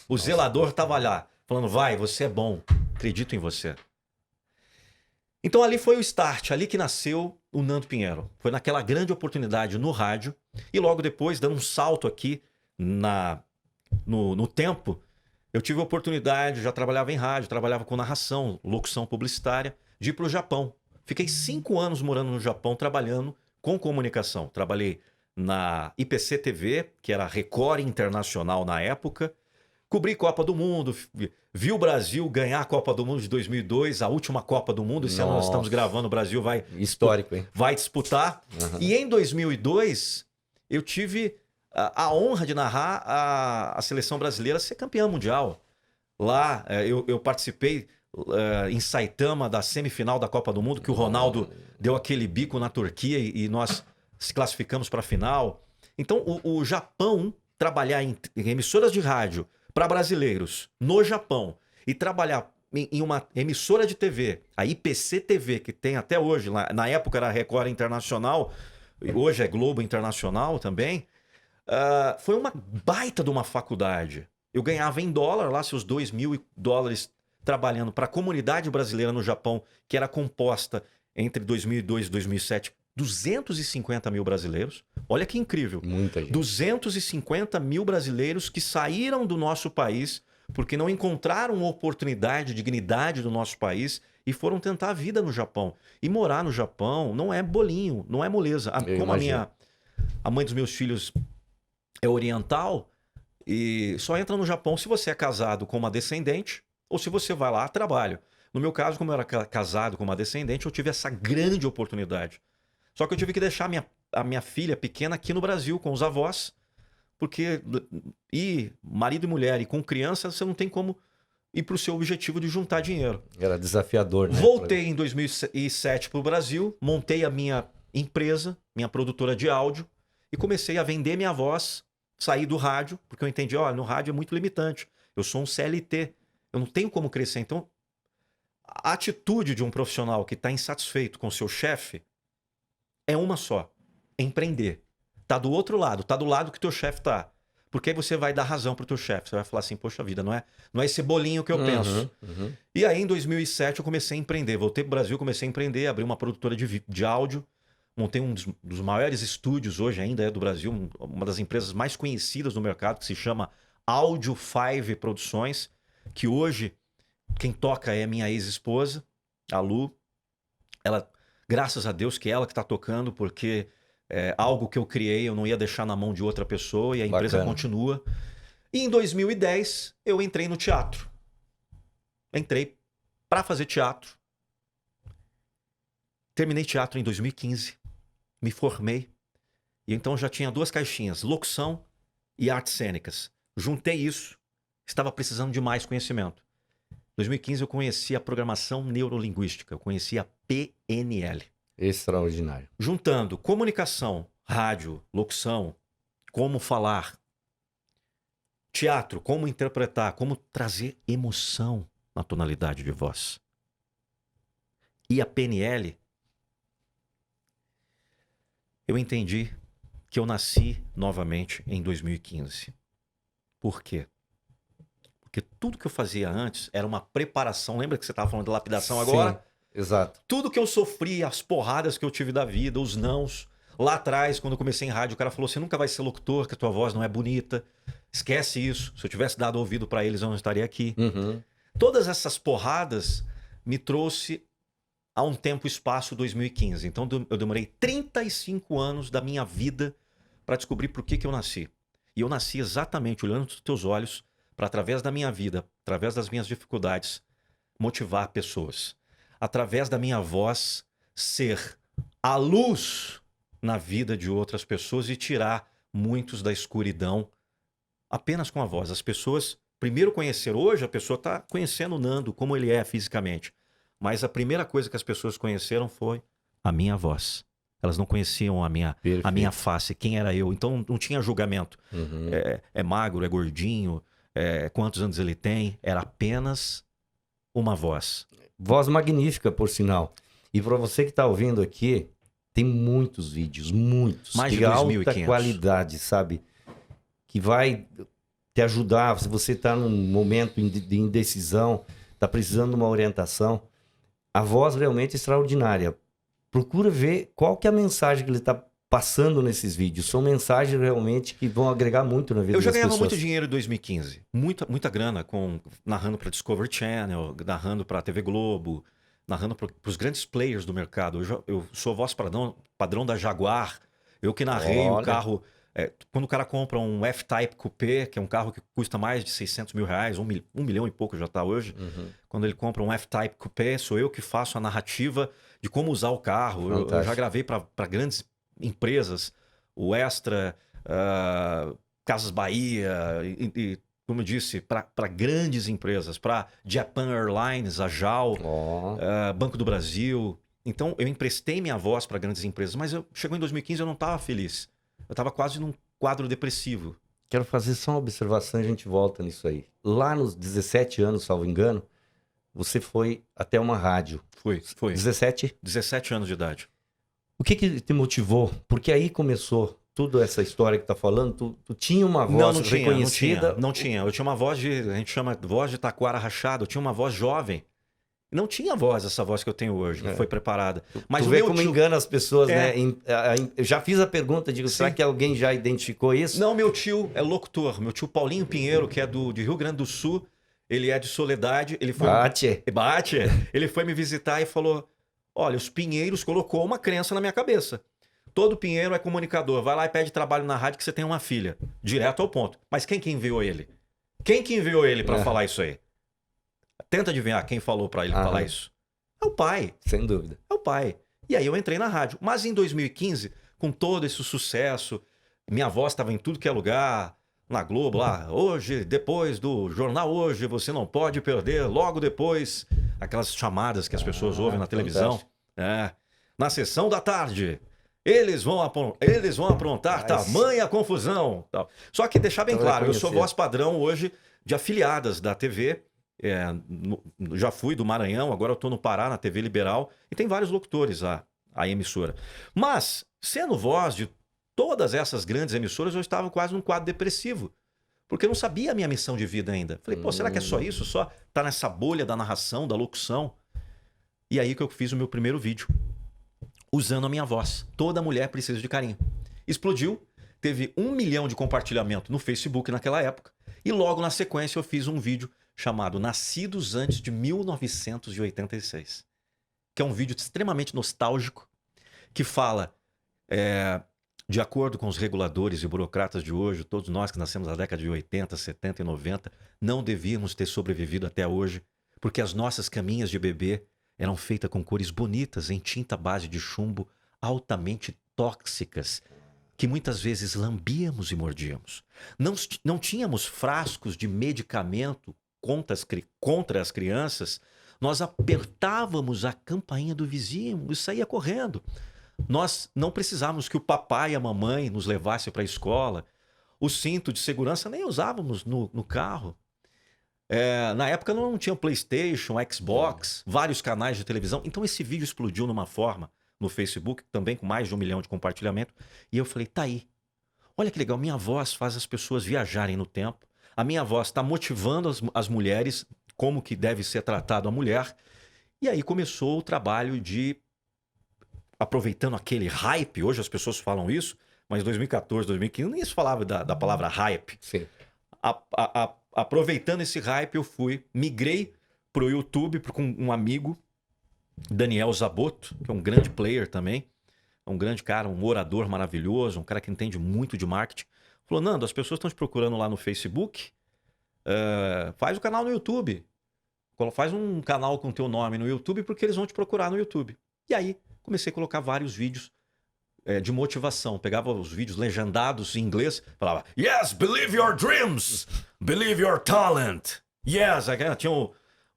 O zelador estava lá, falando, vai, você é bom, acredito em você. Então ali foi o start, ali que nasceu o Nando Pinheiro. Foi naquela grande oportunidade no rádio, e logo depois, dando um salto aqui no tempo, eu tive a oportunidade, já trabalhava em rádio, trabalhava com narração, locução publicitária, de ir para o Japão. Fiquei 5 anos morando no Japão, trabalhando com comunicação. Trabalhei na IPC TV, que era a Record Internacional na época. Cobri Copa do Mundo, vi o Brasil ganhar a Copa do Mundo de 2002, a última Copa do Mundo. Esse ano nós estamos gravando, o Brasil Histórico, hein? vai disputar. Uhum. E em 2002, eu tive a honra de narrar a seleção brasileira ser campeã mundial. Lá, eu participei em Saitama da semifinal da Copa do Mundo, que o Ronaldo deu aquele bico na Turquia e nós se classificamos para a final. Então, o Japão, trabalhar em emissoras de rádio para brasileiros no Japão e trabalhar em uma emissora de TV, a IPC TV, que tem até hoje, na época era a Record Internacional, hoje é Globo Internacional também, foi uma baita de uma faculdade. Eu ganhava em dólar lá, seus $2.000 trabalhando para a comunidade brasileira no Japão, que era composta entre 2002 e 2007, 250 mil brasileiros. Olha que incrível. Muita gente. 250 mil brasileiros que saíram do nosso país porque não encontraram oportunidade, dignidade do nosso país e foram tentar a vida no Japão. E morar no Japão não é bolinho, não é moleza. Como a mãe dos meus filhos é oriental e só entra no Japão se você é casado com uma descendente ou se você vai lá a trabalho. No meu caso, como eu era casado com uma descendente, eu tive essa grande oportunidade. Só que eu tive que deixar a minha filha pequena aqui no Brasil com os avós, porque marido e mulher e com criança você não tem como ir para o seu objetivo de juntar dinheiro. Era desafiador, né? Voltei em 2007 para o Brasil, montei a minha empresa, minha produtora de áudio e comecei a vender minha voz, sair do rádio, porque eu entendi, no rádio é muito limitante. Eu sou um CLT, eu não tenho como crescer. Então, a atitude de um profissional que está insatisfeito com o seu chefe é uma só: empreender. Tá do outro lado, tá do lado que teu chefe tá. Porque aí você vai dar razão pro teu chefe. Você vai falar assim, poxa vida, não é esse bolinho que eu penso. E aí em 2007 eu comecei a empreender. Voltei pro Brasil, comecei a empreender, abri uma produtora de áudio. Montei um dos maiores estúdios hoje ainda do Brasil, uma das empresas mais conhecidas no mercado, que se chama Audio 5 Produções, que hoje quem toca é minha ex-esposa, a Lu. Ela, graças a Deus que ela que está tocando, porque é algo que eu criei, eu não ia deixar na mão de outra pessoa e a empresa continua. E em 2010 eu entrei no teatro. Entrei para fazer teatro. Terminei teatro em 2015. Me formei. E então já tinha 2 caixinhas, locução e artes cênicas. Juntei isso. Estava precisando de mais conhecimento. Em 2015 eu conheci a programação neurolinguística. Eu conheci a PNL. Extraordinário. Juntando comunicação, rádio, locução, como falar, teatro, como interpretar, como trazer emoção na tonalidade de voz. E a PNL, eu entendi que eu nasci novamente em 2015. Por quê? Porque tudo que eu fazia antes era uma preparação. Lembra que você estava falando de lapidação agora? Sim, exato. Tudo que eu sofri, as porradas que eu tive da vida, os nãos. Lá atrás, quando eu comecei em rádio, o cara falou: você nunca vai ser locutor, que a tua voz não é bonita. Esquece isso. Se eu tivesse dado ouvido para eles, eu não estaria aqui. Todas essas porradas me trouxe a um tempo e espaço 2015. Então eu demorei 35 anos da minha vida para descobrir por que eu nasci. E eu nasci exatamente olhando nos teus olhos para, através da minha vida, através das minhas dificuldades, motivar pessoas. Através da minha voz, ser a luz na vida de outras pessoas e tirar muitos da escuridão apenas com a voz. As pessoas, primeiro conhecer, hoje a pessoa está conhecendo o Nando, como ele é fisicamente. Mas a primeira coisa que as pessoas conheceram foi a minha voz. Elas não conheciam a minha face, quem era eu. Então não tinha julgamento. É magro, é gordinho, quantos anos ele tem. Era apenas uma voz. Voz magnífica, por sinal. E para você que está ouvindo aqui, tem muitos vídeos, muitos. Mais de de 2.500. alta qualidade, sabe? Que vai te ajudar. Se você está num momento de indecisão, está precisando de uma orientação, a voz realmente é extraordinária. Procura ver qual que é a mensagem que ele está passando nesses vídeos. São mensagens realmente que vão agregar muito na vida das pessoas. Eu já ganhava muito dinheiro em 2015. Muita grana, narrando para Discovery Channel, narrando para TV Globo, narrando para os grandes players do mercado. Eu sou voz padrão da Jaguar. Eu que narrei o Olha. carro. Quando o cara compra um F-Type Coupé, que é um carro que custa mais de 600 mil reais, 1 milhão e pouco já está hoje. Quando ele compra um F-Type Coupé, sou eu que faço a narrativa de como usar o carro. Eu já gravei para grandes empresas, o Extra, Casas Bahia, e como eu disse, para grandes empresas, para Japan Airlines, a JAL, Banco do Brasil. Então, eu emprestei minha voz para grandes empresas, mas chegou em 2015 eu não estava feliz. Eu estava quase num quadro depressivo. Quero fazer só uma observação e a gente volta nisso aí. Lá nos 17 anos, salvo engano, você foi até uma rádio. Foi. 17? 17 anos de idade. O que te motivou? Porque aí começou toda essa história que tá falando. Tu tinha uma voz reconhecida? Não tinha. Eu tinha uma voz a gente chama voz de taquara rachada. Eu tinha uma voz jovem. Não tinha essa voz que eu tenho hoje, que foi preparada. Mas tu vê como engana as pessoas, né? Eu já fiz a pergunta, digo, será que alguém já identificou isso? Não, meu tio é locutor. Meu tio Paulinho Pinheiro, que é de Rio Grande do Sul, ele é de Soledade. Ele foi... Bate. Ele foi me visitar e falou, olha, os Pinheiros colocou uma crença na minha cabeça. Todo Pinheiro é comunicador. Vai lá e pede trabalho na rádio que você tem uma filha. Direto ao ponto. Mas quem que enviou ele? Quem que enviou ele para falar isso aí? Tenta adivinhar quem falou para ele falar isso. É o pai. Sem dúvida. É o pai. E aí eu entrei na rádio. Mas em 2015, com todo esse sucesso, minha voz estava em tudo que é lugar, na Globo lá, hoje, depois do Jornal Hoje, você não pode perder, logo depois, aquelas chamadas que as pessoas ouvem na televisão. Na sessão da tarde, eles vão aprontar tamanha confusão. Tal. Só que deixar bem claro, eu sou voz padrão hoje de afiliadas da TV, já fui do Maranhão, agora eu estou no Pará, na TV Liberal, e tem vários locutores a emissora. Mas, sendo voz de todas essas grandes emissoras, eu estava quase num quadro depressivo, porque eu não sabia a minha missão de vida ainda. Falei, será que é só isso? Só tá nessa bolha da narração, da locução? E aí que eu fiz o meu primeiro vídeo, usando a minha voz. Toda mulher precisa de carinho. Explodiu, teve 1 milhão de compartilhamento no Facebook naquela época, e logo na sequência eu fiz um vídeo chamado Nascidos Antes de 1986, que é um vídeo extremamente nostálgico, que fala, de acordo com os reguladores e burocratas de hoje, todos nós que nascemos na década de 80, 70 e 90, não devíamos ter sobrevivido até hoje, porque as nossas caminhas de bebê eram feitas com cores bonitas, em tinta base de chumbo, altamente tóxicas, que muitas vezes lambíamos e mordíamos. Não tínhamos frascos de medicamento contra as crianças, nós apertávamos a campainha do vizinho e saía correndo. Nós não precisávamos que o papai e a mamãe nos levassem para a escola. O cinto de segurança nem usávamos no carro. Na época não tinha PlayStation, Xbox, vários canais de televisão. Então esse vídeo explodiu numa forma no Facebook, também com mais de 1 milhão de compartilhamento. E eu falei, tá aí. Olha que legal, minha voz faz as pessoas viajarem no tempo. A minha voz está motivando as mulheres, como que deve ser tratado a mulher. E aí começou o trabalho de, aproveitando aquele hype, hoje as pessoas falam isso, mas em 2014, 2015, nem se falava da palavra hype. Sim. Aproveitando esse hype, eu migrei para o YouTube com um amigo, Daniel Zaboto, que é um grande player também, um grande cara, um orador maravilhoso, um cara que entende muito de marketing. Falou, Nando, as pessoas estão te procurando lá no Facebook, faz o canal no YouTube. Faz um canal com o teu nome no YouTube, porque eles vão te procurar no YouTube. E aí, comecei a colocar vários vídeos de motivação. Pegava os vídeos legendados em inglês, falava, yes, believe your dreams, believe your talent. Yes, tinha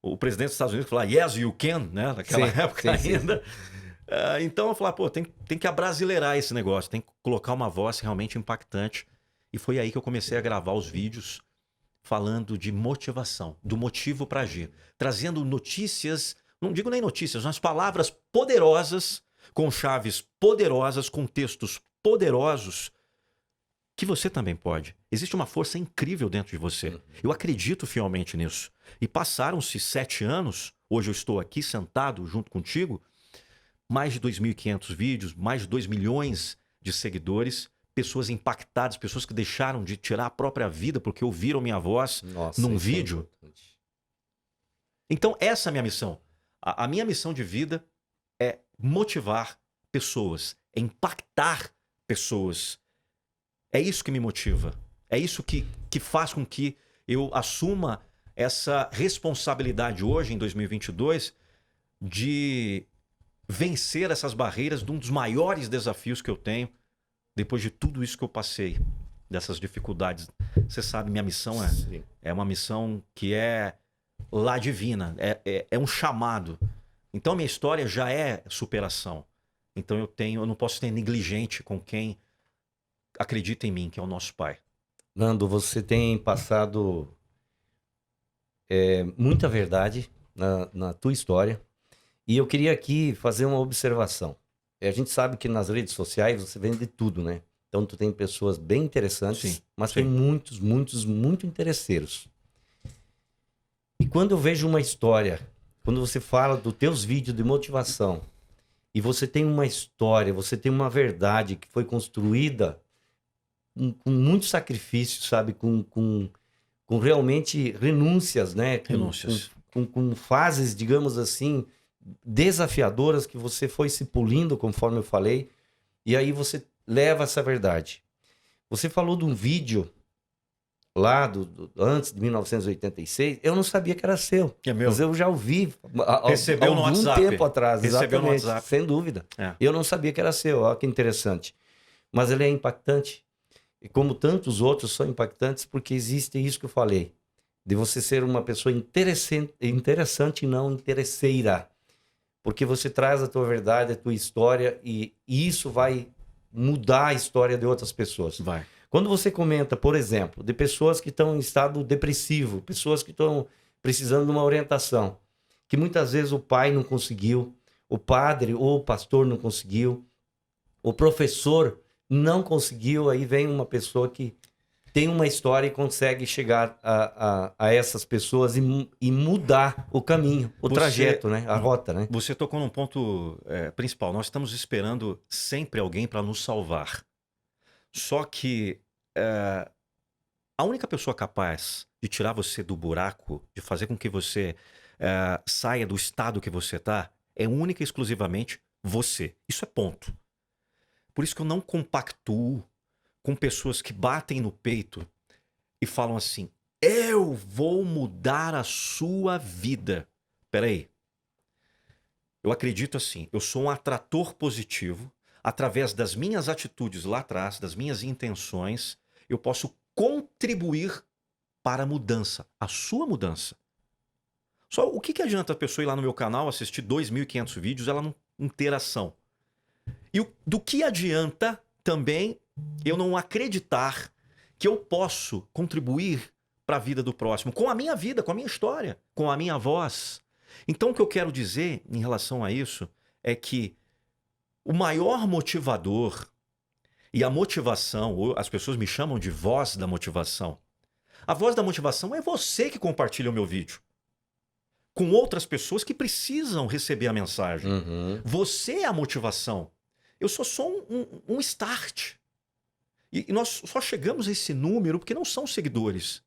o presidente dos Estados Unidos que falava, yes, you can, né? Naquela época ainda. Então eu falava, tem que abrasileirar esse negócio, tem que colocar uma voz realmente impactante. E foi aí que eu comecei a gravar os vídeos falando de motivação, do motivo para agir. Trazendo notícias, não digo nem notícias, mas palavras poderosas, com chaves poderosas, com textos poderosos, que você também pode. Existe uma força incrível dentro de você. Eu acredito fielmente nisso. E passaram-se 7 anos, hoje eu estou aqui sentado junto contigo, mais de 2.500 vídeos, mais de 2 milhões de seguidores, pessoas impactadas, pessoas que deixaram de tirar a própria vida porque ouviram minha voz num vídeo. Então essa é a minha missão. A minha missão de vida é motivar pessoas, é impactar pessoas. É isso que me motiva. É isso que faz com que eu assuma essa responsabilidade hoje, em 2022, de vencer essas barreiras de um dos maiores desafios que eu tenho depois de tudo isso que eu passei, dessas dificuldades. Você sabe, minha missão é uma missão que é lá divina, é um chamado. Então, minha história já é superação. Então, eu não posso ser negligente com quem acredita em mim, que é o nosso Pai. Nando, você tem passado muita verdade na tua história. E eu queria aqui fazer uma observação. A gente sabe que nas redes sociais você vende tudo, né? Então tu tem pessoas bem interessantes, Sim, mas sim. tem muitos, muitos, muito interesseiros. E quando eu vejo uma história, quando você fala dos teus vídeos de motivação, e você tem uma história, você tem uma verdade que foi construída com muito sacrifício, sabe? Com realmente renúncias, né? Renúncias. Com fases, digamos assim, desafiadoras que você foi se polindo, conforme eu falei, e aí você leva essa verdade. Você falou de um vídeo lá antes de 1986, eu não sabia que era seu, É meu. mas eu já ouvi Recebeu no algum WhatsApp. tempo atrás, Recebeu no exatamente, WhatsApp. sem dúvida. É. Eu não sabia que era seu, olha que interessante. Mas ele é impactante, e como tantos outros são impactantes, porque existe isso que eu falei, de você ser uma pessoa interessante e não interesseira. Porque você traz a tua verdade, a tua história, e isso vai mudar a história de outras pessoas. Vai. Quando você comenta, por exemplo, de pessoas que estão em estado depressivo, pessoas que estão precisando de uma orientação, que muitas vezes o pai não conseguiu, o padre ou o pastor não conseguiu, o professor não conseguiu, aí vem uma pessoa que tem uma história e consegue chegar a essas pessoas e mudar o caminho, o trajeto, né? A rota, né? Você tocou num ponto principal. Nós estamos esperando sempre alguém para nos salvar. Só que a única pessoa capaz de tirar você do buraco, de fazer com que você saia do estado que você está, é única e exclusivamente você. Isso é ponto. Por isso que eu não compactuo com pessoas que batem no peito e falam assim: eu vou mudar a sua vida. Peraí. Eu acredito assim, eu sou um atrator positivo. Através das minhas atitudes lá atrás, das minhas intenções, eu posso contribuir para a mudança, a sua mudança. Só o que adianta a pessoa ir lá no meu canal, assistir 2.500 vídeos, ela não ter ação? E do que adianta também eu não acreditar que eu posso contribuir para a vida do próximo, com a minha vida, com a minha história, com a minha voz. Então o que eu quero dizer em relação a isso é que o maior motivador e a motivação, as pessoas me chamam de voz da motivação. A voz da motivação é você que compartilha o meu vídeo com outras pessoas que precisam receber a mensagem. Uhum. Você é a motivação. Eu sou só um start. E nós só chegamos a esse número porque não são seguidores.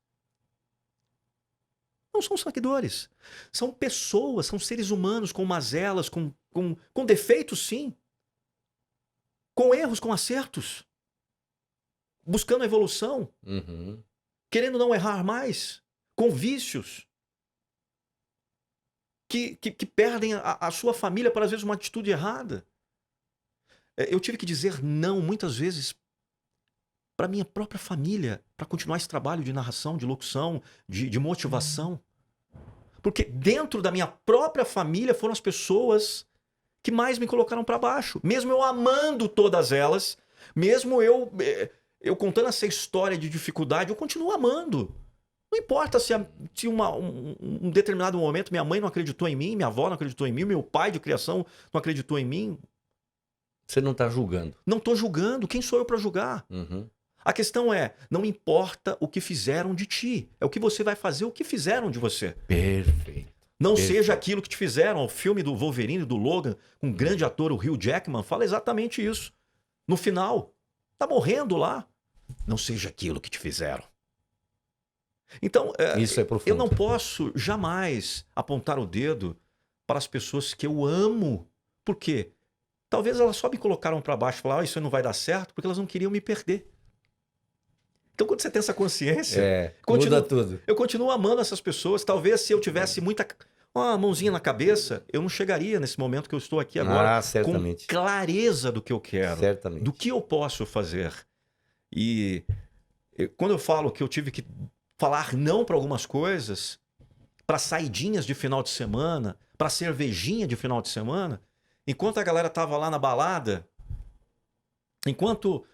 Não são seguidores. São pessoas, são seres humanos com mazelas, com defeitos, sim. Com erros, com acertos. Buscando a evolução. Uhum. Querendo não errar mais. Com vícios. Que perdem a sua família por, às vezes, uma atitude errada. Eu tive que dizer não, muitas vezes, para minha própria família, para continuar esse trabalho de narração, de locução, de motivação. Porque dentro da minha própria família foram as pessoas que mais me colocaram para baixo. Mesmo eu amando todas elas, mesmo eu contando essa história de dificuldade, eu continuo amando. Não importa se um determinado momento minha mãe não acreditou em mim, minha avó não acreditou em mim, meu pai de criação não acreditou em mim. Você não está julgando. Não estou julgando. Quem sou eu para julgar? Uhum. A questão é, não importa o que fizeram de ti. É o que você vai fazer, o que fizeram de você. Perfeito. Não Perfeito. seja aquilo que te fizeram. O filme do Wolverine, do Logan, com um grande ator, o Hugh Jackman, fala exatamente isso. No final, tá morrendo lá. Não seja aquilo que te fizeram. Então, Isso é profundo. eu não posso jamais apontar o dedo para as pessoas que eu amo. Por quê? Talvez elas só me colocaram para baixo e falaram, isso não vai dar certo, porque elas não queriam me perder. Então, quando você tem essa consciência, muda tudo. eu continuo amando essas pessoas. Talvez se eu tivesse uma mãozinha na cabeça, eu não chegaria nesse momento que eu estou aqui agora Certamente. com clareza do que eu quero, Certamente. do que eu posso fazer. E quando eu falo que eu tive que falar não para algumas coisas, para saidinhas de final de semana, para cervejinha de final de semana, enquanto a galera tava lá na balada, enquanto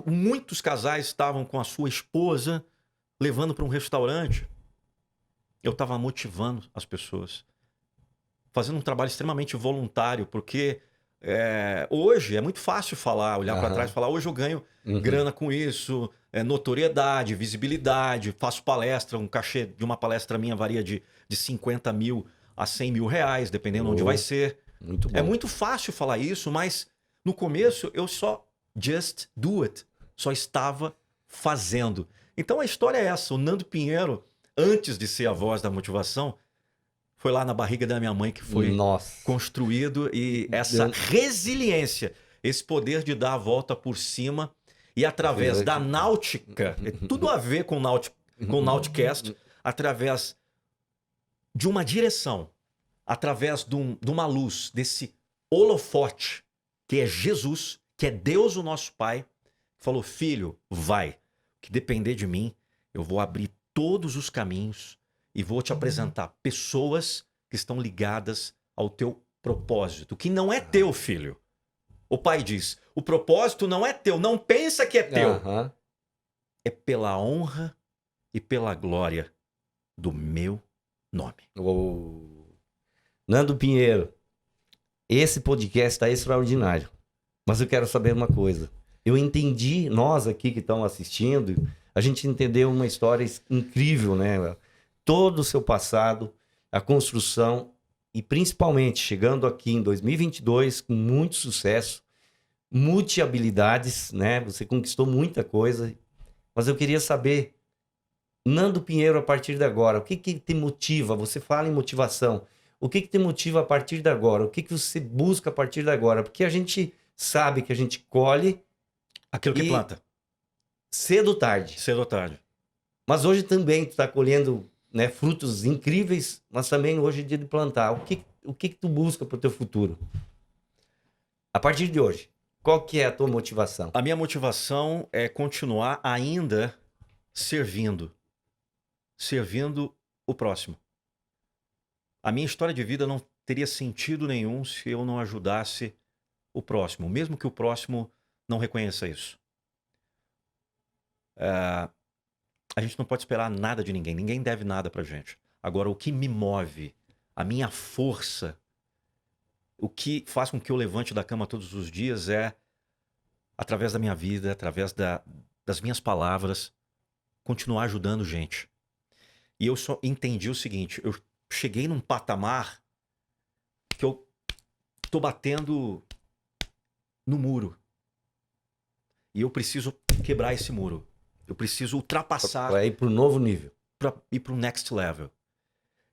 muitos casais estavam com a sua esposa levando para um restaurante, eu estava motivando as pessoas, fazendo um trabalho extremamente voluntário, porque hoje é muito fácil falar, olhar para trás e falar, hoje eu ganho grana com isso, notoriedade, visibilidade, faço palestra, um cachê de uma palestra minha varia de 50 mil a 100 mil reais, dependendo onde vai ser. Muito bom. É muito fácil falar isso, mas no começo eu só just do it, só estava fazendo. Então a história é essa, o Nando Pinheiro, antes de ser a voz da motivação, foi lá na barriga da minha mãe que foi construído, e essa resiliência, esse poder de dar a volta por cima e através da náutica, tudo a ver com o Nauticast, através de uma direção, através de uma luz, desse holofote, que é Jesus, que é Deus o nosso Pai, falou, filho, vai, que depender de mim, eu vou abrir todos os caminhos e vou te apresentar pessoas que estão ligadas ao teu propósito, que não é teu, filho. O pai diz, o propósito não é teu, não pensa que é teu. É pela honra e pela glória do meu nome. Nando Pinheiro, esse podcast está extraordinário, mas eu quero saber uma coisa. Eu entendi, nós aqui que estamos assistindo, a gente entendeu uma história incrível, né? Todo o seu passado, a construção e principalmente chegando aqui em 2022 com muito sucesso, multi-habilidades, né? Você conquistou muita coisa, mas eu queria saber, Nando Pinheiro, a partir de agora, o que te motiva? Você fala em motivação. O que te motiva a partir de agora? O que você busca a partir de agora? Porque a gente sabe que a gente colhe aquilo que planta. Cedo ou tarde. Cedo ou tarde. Mas hoje também tu está colhendo, né, frutos incríveis, mas também hoje é dia de plantar. O que tu busca para o teu futuro? A partir de hoje, qual que é a tua motivação? A minha motivação é continuar ainda servindo o próximo. A minha história de vida não teria sentido nenhum se eu não ajudasse o próximo, mesmo que o próximo não reconheça isso. A gente não pode esperar nada de ninguém. Ninguém deve nada pra gente. Agora, o que me move, a minha força, o que faz com que eu levante da cama todos os dias é, através da minha vida, através das minhas palavras, continuar ajudando gente. E eu só entendi o seguinte, eu cheguei num patamar que eu tô batendo no muro. E eu preciso quebrar esse muro. Eu preciso ultrapassar. Para ir para o novo nível. Para ir para o next level.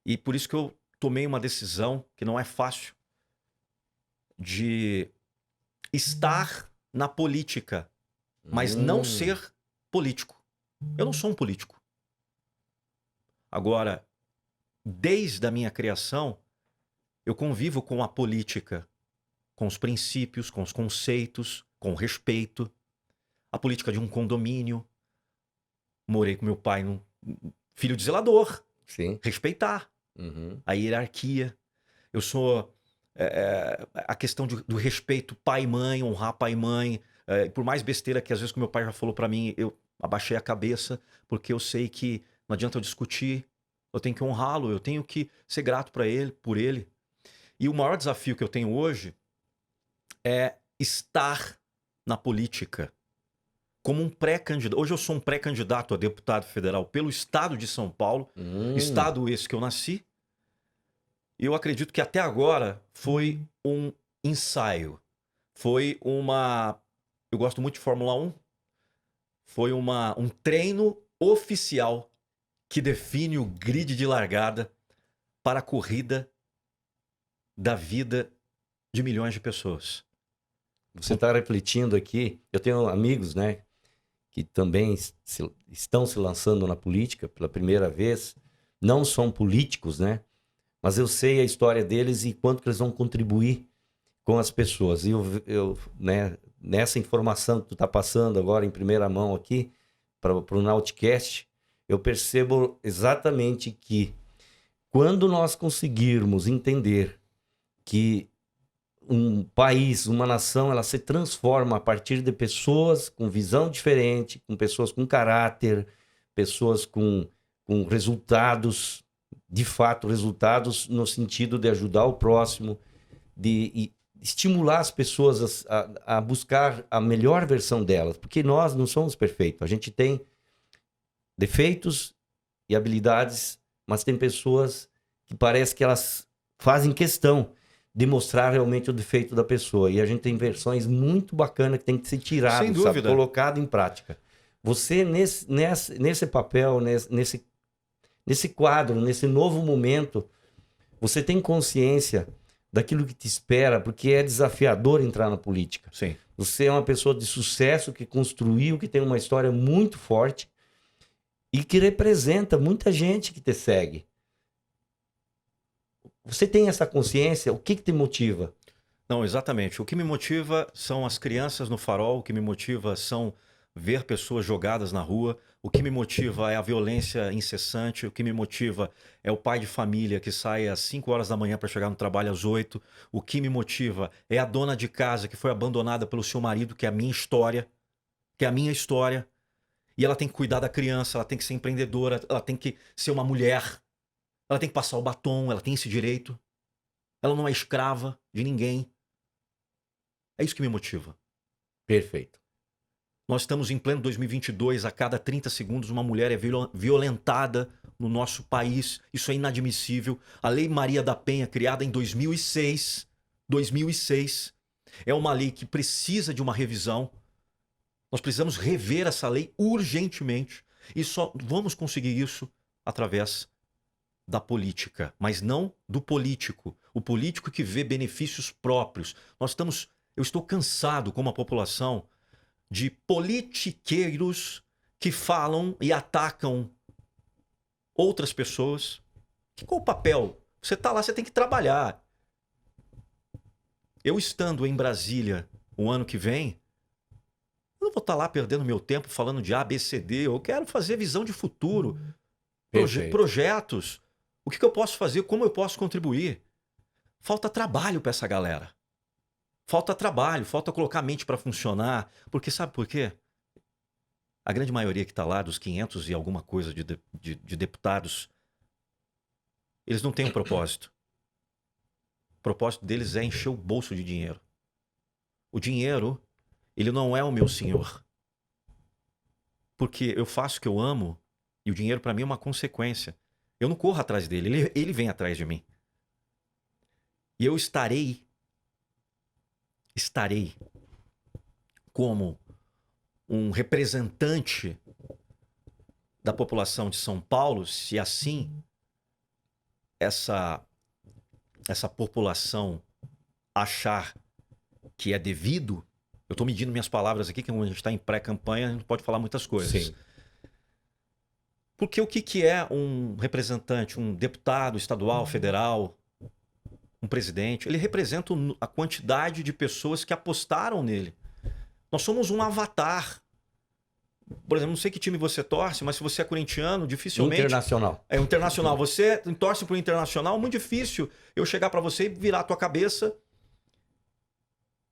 E por isso que eu tomei uma decisão que não é fácil de estar na política, mas não ser político. Eu não sou um político. Agora, desde a minha criação, eu convivo com a política, com os princípios, com os conceitos, com o respeito. A política de um condomínio. Morei com meu pai, filho de zelador. Sim. Respeitar a hierarquia. Eu sou a questão do respeito pai e mãe, honrar pai e mãe. Por mais besteira que às vezes que meu pai já falou pra mim, eu abaixei a cabeça, porque eu sei que não adianta eu discutir, eu tenho que honrá-lo, eu tenho que ser grato por ele. E o maior desafio que eu tenho hoje é estar na política como um pré-candidato. Hoje eu sou um pré-candidato a deputado federal pelo estado de São Paulo, estado esse que eu nasci. E eu acredito que até agora foi um ensaio. Foi uma... Eu gosto muito de Fórmula 1. Foi um treino oficial que define o grid de largada para a corrida da vida de milhões de pessoas. Você está refletindo aqui. Eu tenho amigos, né, que também estão se lançando na política pela primeira vez. Não são políticos, né? Mas eu sei a história deles e quanto que eles vão contribuir com as pessoas. E né, nessa informação que tu está passando agora em primeira mão aqui para o Nauticast, eu percebo exatamente que quando nós conseguirmos entender que um país, uma nação, ela se transforma a partir de pessoas com visão diferente, com pessoas com caráter, pessoas com resultados, de fato, resultados no sentido de ajudar o próximo, de estimular as pessoas a buscar a melhor versão delas, porque nós não somos perfeitos, a gente tem defeitos e habilidades, mas tem pessoas que parece que elas fazem questão de mostrar realmente o defeito da pessoa. E a gente tem versões muito bacanas que tem que ser tirado, sabe? Colocado em prática. Você, nesse papel, nesse quadro, nesse novo momento, você tem consciência daquilo que te espera, porque é desafiador entrar na política. Sim. Você é uma pessoa de sucesso que construiu, que tem uma história muito forte e que representa muita gente que te segue. Você tem essa consciência? O que te motiva? Não, exatamente. O que me motiva são as crianças no farol, o que me motiva são ver pessoas jogadas na rua, o que me motiva é a violência incessante, o que me motiva é o pai de família que sai às 5 horas da manhã para chegar no trabalho às 8, o que me motiva é a dona de casa que foi abandonada pelo seu marido, que é a minha história, e ela tem que cuidar da criança, ela tem que ser empreendedora, ela tem que ser uma mulher, ela tem que passar o batom, ela tem esse direito. Ela não é escrava de ninguém. É isso que me motiva. Perfeito. Nós estamos em pleno 2022, a cada 30 segundos uma mulher é violentada no nosso país. Isso é inadmissível. A Lei Maria da Penha, criada em 2006, é uma lei que precisa de uma revisão. Nós precisamos rever essa lei urgentemente. E só vamos conseguir isso através da política, mas não do político. O político que vê benefícios próprios. Eu estou cansado como a população de politiqueiros que falam e atacam outras pessoas. Qual o papel? Você está lá, você tem que trabalhar. Eu estando em Brasília o ano que vem, eu não vou estar lá perdendo meu tempo falando de A, B, C, D. Eu quero fazer visão de futuro, projetos. O que eu posso fazer? Como eu posso contribuir? Falta trabalho para essa galera. Falta trabalho, falta colocar a mente para funcionar. Porque sabe por quê? A grande maioria que está lá, dos 500 e alguma coisa de deputados, eles não têm um propósito. O propósito deles é encher o bolso de dinheiro. O dinheiro, ele não é o meu senhor. Porque eu faço o que eu amo e o dinheiro para mim é uma consequência. Eu não corro atrás dele, ele vem atrás de mim. E eu estarei como um representante da população de São Paulo, se assim essa população achar que é devido. Eu estou medindo minhas palavras aqui, que quando a gente está em pré-campanha, a gente pode falar muitas coisas. Sim. Porque o que é um representante, um deputado estadual, federal, um presidente? Ele representa a quantidade de pessoas que apostaram nele. Nós somos um avatar. Por exemplo, não sei que time você torce, mas se você é corintiano, dificilmente... Internacional. É o Internacional. Você torce para o Internacional, muito difícil eu chegar para você e virar a tua cabeça,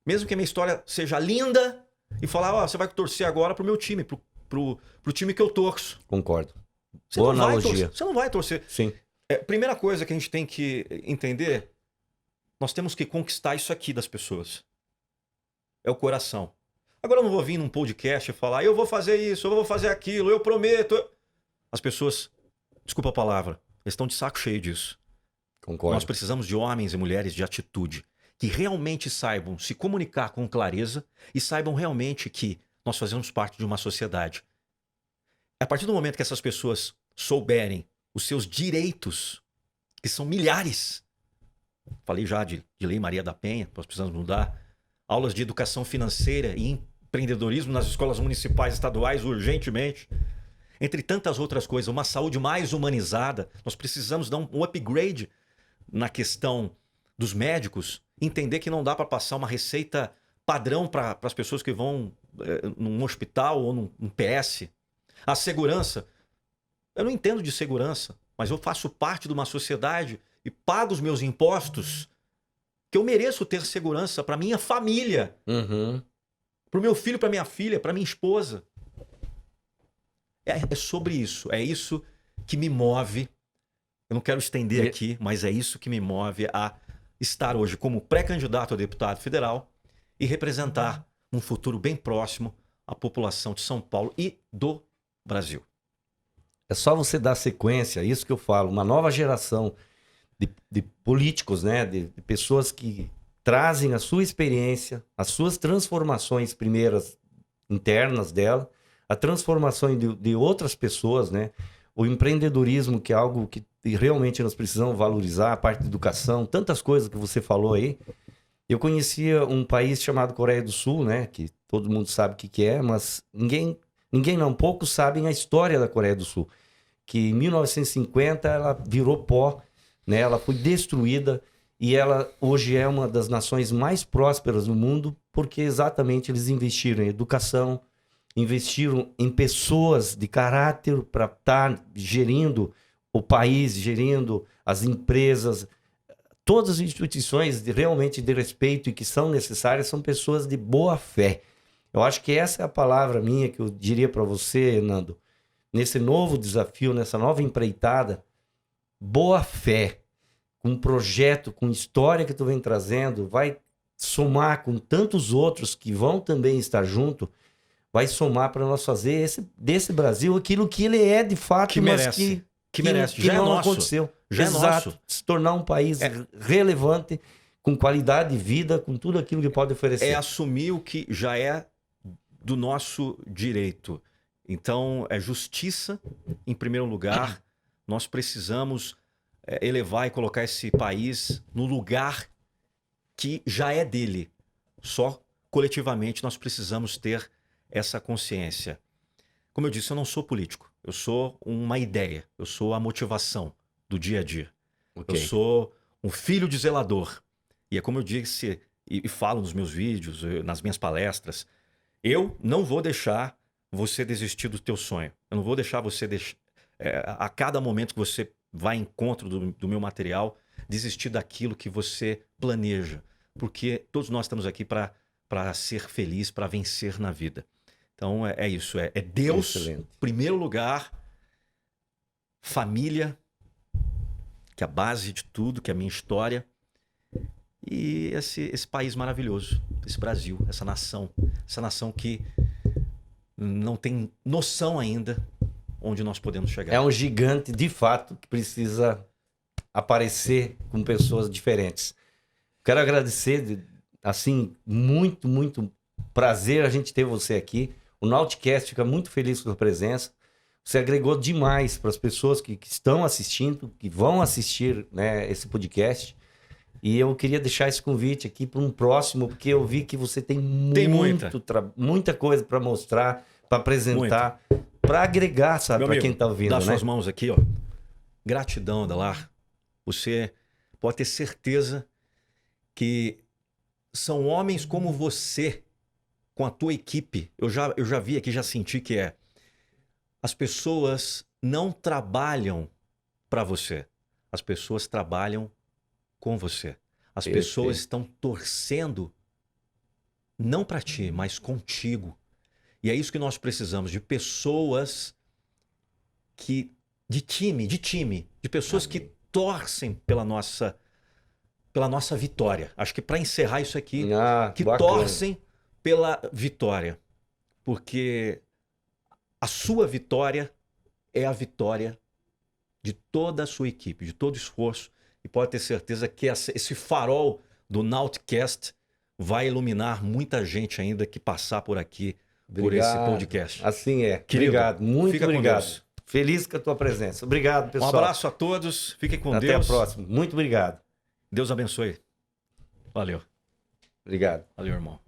mesmo que a minha história seja linda, e falar, você vai torcer agora pro meu time, pro time que eu torço. Concordo. Você Boa não analogia. Você não vai torcer. Sim. Primeira coisa que a gente tem que entender, nós temos que conquistar isso aqui das pessoas. É o coração. Agora eu não vou vir num podcast e falar, eu vou fazer isso, eu vou fazer aquilo, eu prometo. As pessoas, desculpa a palavra, eles estão de saco cheio disso. Concordo. Nós precisamos de homens e mulheres de atitude, que realmente saibam se comunicar com clareza e saibam realmente que nós fazemos parte de uma sociedade. A partir do momento que essas pessoas souberem os seus direitos, que são milhares, Falei já de Lei Maria da Penha, nós precisamos mudar. Aulas de educação financeira e empreendedorismo nas escolas municipais e estaduais urgentemente. Entre tantas outras coisas, uma saúde mais humanizada. Nós precisamos dar um upgrade na questão dos médicos, entender que não dá para passar uma receita padrão para as pessoas que vão num hospital ou num PS. A segurança. Eu não entendo de segurança, mas eu faço parte de uma sociedade e pago os meus impostos, que eu mereço ter segurança para minha família, para o meu filho, para minha filha, para minha esposa. É sobre isso. É isso que me move. Eu não quero estender aqui, mas é isso que me move a estar hoje como pré-candidato a deputado federal e representar um futuro bem próximo à população de São Paulo e do Brasil. É só você dar sequência, é isso que eu falo, uma nova geração de políticos, né? De pessoas que trazem a sua experiência, as suas transformações primeiras internas dela, a transformação de outras pessoas, né? O empreendedorismo, que é algo que realmente nós precisamos valorizar, a parte de educação, tantas coisas que você falou aí. Eu conhecia um país chamado Coreia do Sul, né? Que todo mundo sabe o que é, mas poucos sabem a história da Coreia do Sul. Que em 1950 ela virou pó, né? Ela foi destruída e ela hoje é uma das nações mais prósperas do mundo porque exatamente eles investiram em educação, investiram em pessoas de caráter para estar gerindo o país, gerindo as empresas. Todas as instituições realmente de respeito e que são necessárias são pessoas de boa fé. Eu acho que essa é a palavra minha que eu diria para você, Nando. Nesse novo desafio, nessa nova empreitada, boa fé, com um projeto, com história que tu vem trazendo, vai somar com tantos outros que vão também estar junto, vai somar para nós fazer desse Brasil aquilo que ele é de fato, que mas merece. Que já não aconteceu. Já Exato. É nosso. Se tornar um país relevante, com qualidade de vida, com tudo aquilo que pode oferecer. É assumir o que já é do nosso direito. Então, é justiça em primeiro lugar. Nós precisamos elevar e colocar esse país no lugar que já é dele. Só coletivamente nós precisamos ter essa consciência. Como eu disse, eu não sou político. Eu sou uma ideia. Eu sou a motivação do dia a dia. Okay. Eu sou um filho de zelador. E é como eu disse e falo nos meus vídeos, nas minhas palestras, eu não vou deixar você desistir do teu sonho. Eu não vou deixar você, a cada momento que você vai em encontro do meu material, desistir daquilo que você planeja. Porque todos nós estamos aqui para ser feliz, para vencer na vida. Então é isso, é Deus, em primeiro lugar, família, que é a base de tudo, que é a minha história, e esse país maravilhoso, esse Brasil, essa nação que não tem noção ainda onde nós podemos chegar. É um gigante, de fato, que precisa aparecer com pessoas diferentes. Quero agradecer, assim, muito, muito prazer a gente ter você aqui. O Nauticast fica muito feliz com a sua presença. Você agregou demais para as pessoas que estão assistindo, que vão assistir, né, esse podcast. E eu queria deixar esse convite aqui para um próximo, porque eu vi que você tem muita coisa para mostrar, para apresentar, para agregar, sabe, para quem está ouvindo. Dá né? suas mãos aqui, ó. Gratidão, Adalar. Você pode ter certeza que são homens como você, com a tua equipe. Eu já vi aqui, já senti que as pessoas não trabalham para você. As pessoas trabalham com você. As pessoas estão torcendo não para ti, mas contigo. E é isso que nós precisamos, de pessoas de time, de pessoas que torcem pela nossa vitória. Acho que para encerrar isso aqui, que bacana. torcem pela vitória. Porque a sua vitória é a vitória de toda a sua equipe, de todo o esforço. E pode ter certeza que esse farol do Nauticast vai iluminar muita gente ainda que passar por aqui, por esse podcast. Assim é. Querido, obrigado, muito obrigado. Deus. Feliz com a tua presença. Obrigado, pessoal. Um abraço a todos, fiquem com Até Deus. a próxima. Muito obrigado. Deus abençoe. Valeu. Obrigado. Valeu, irmão.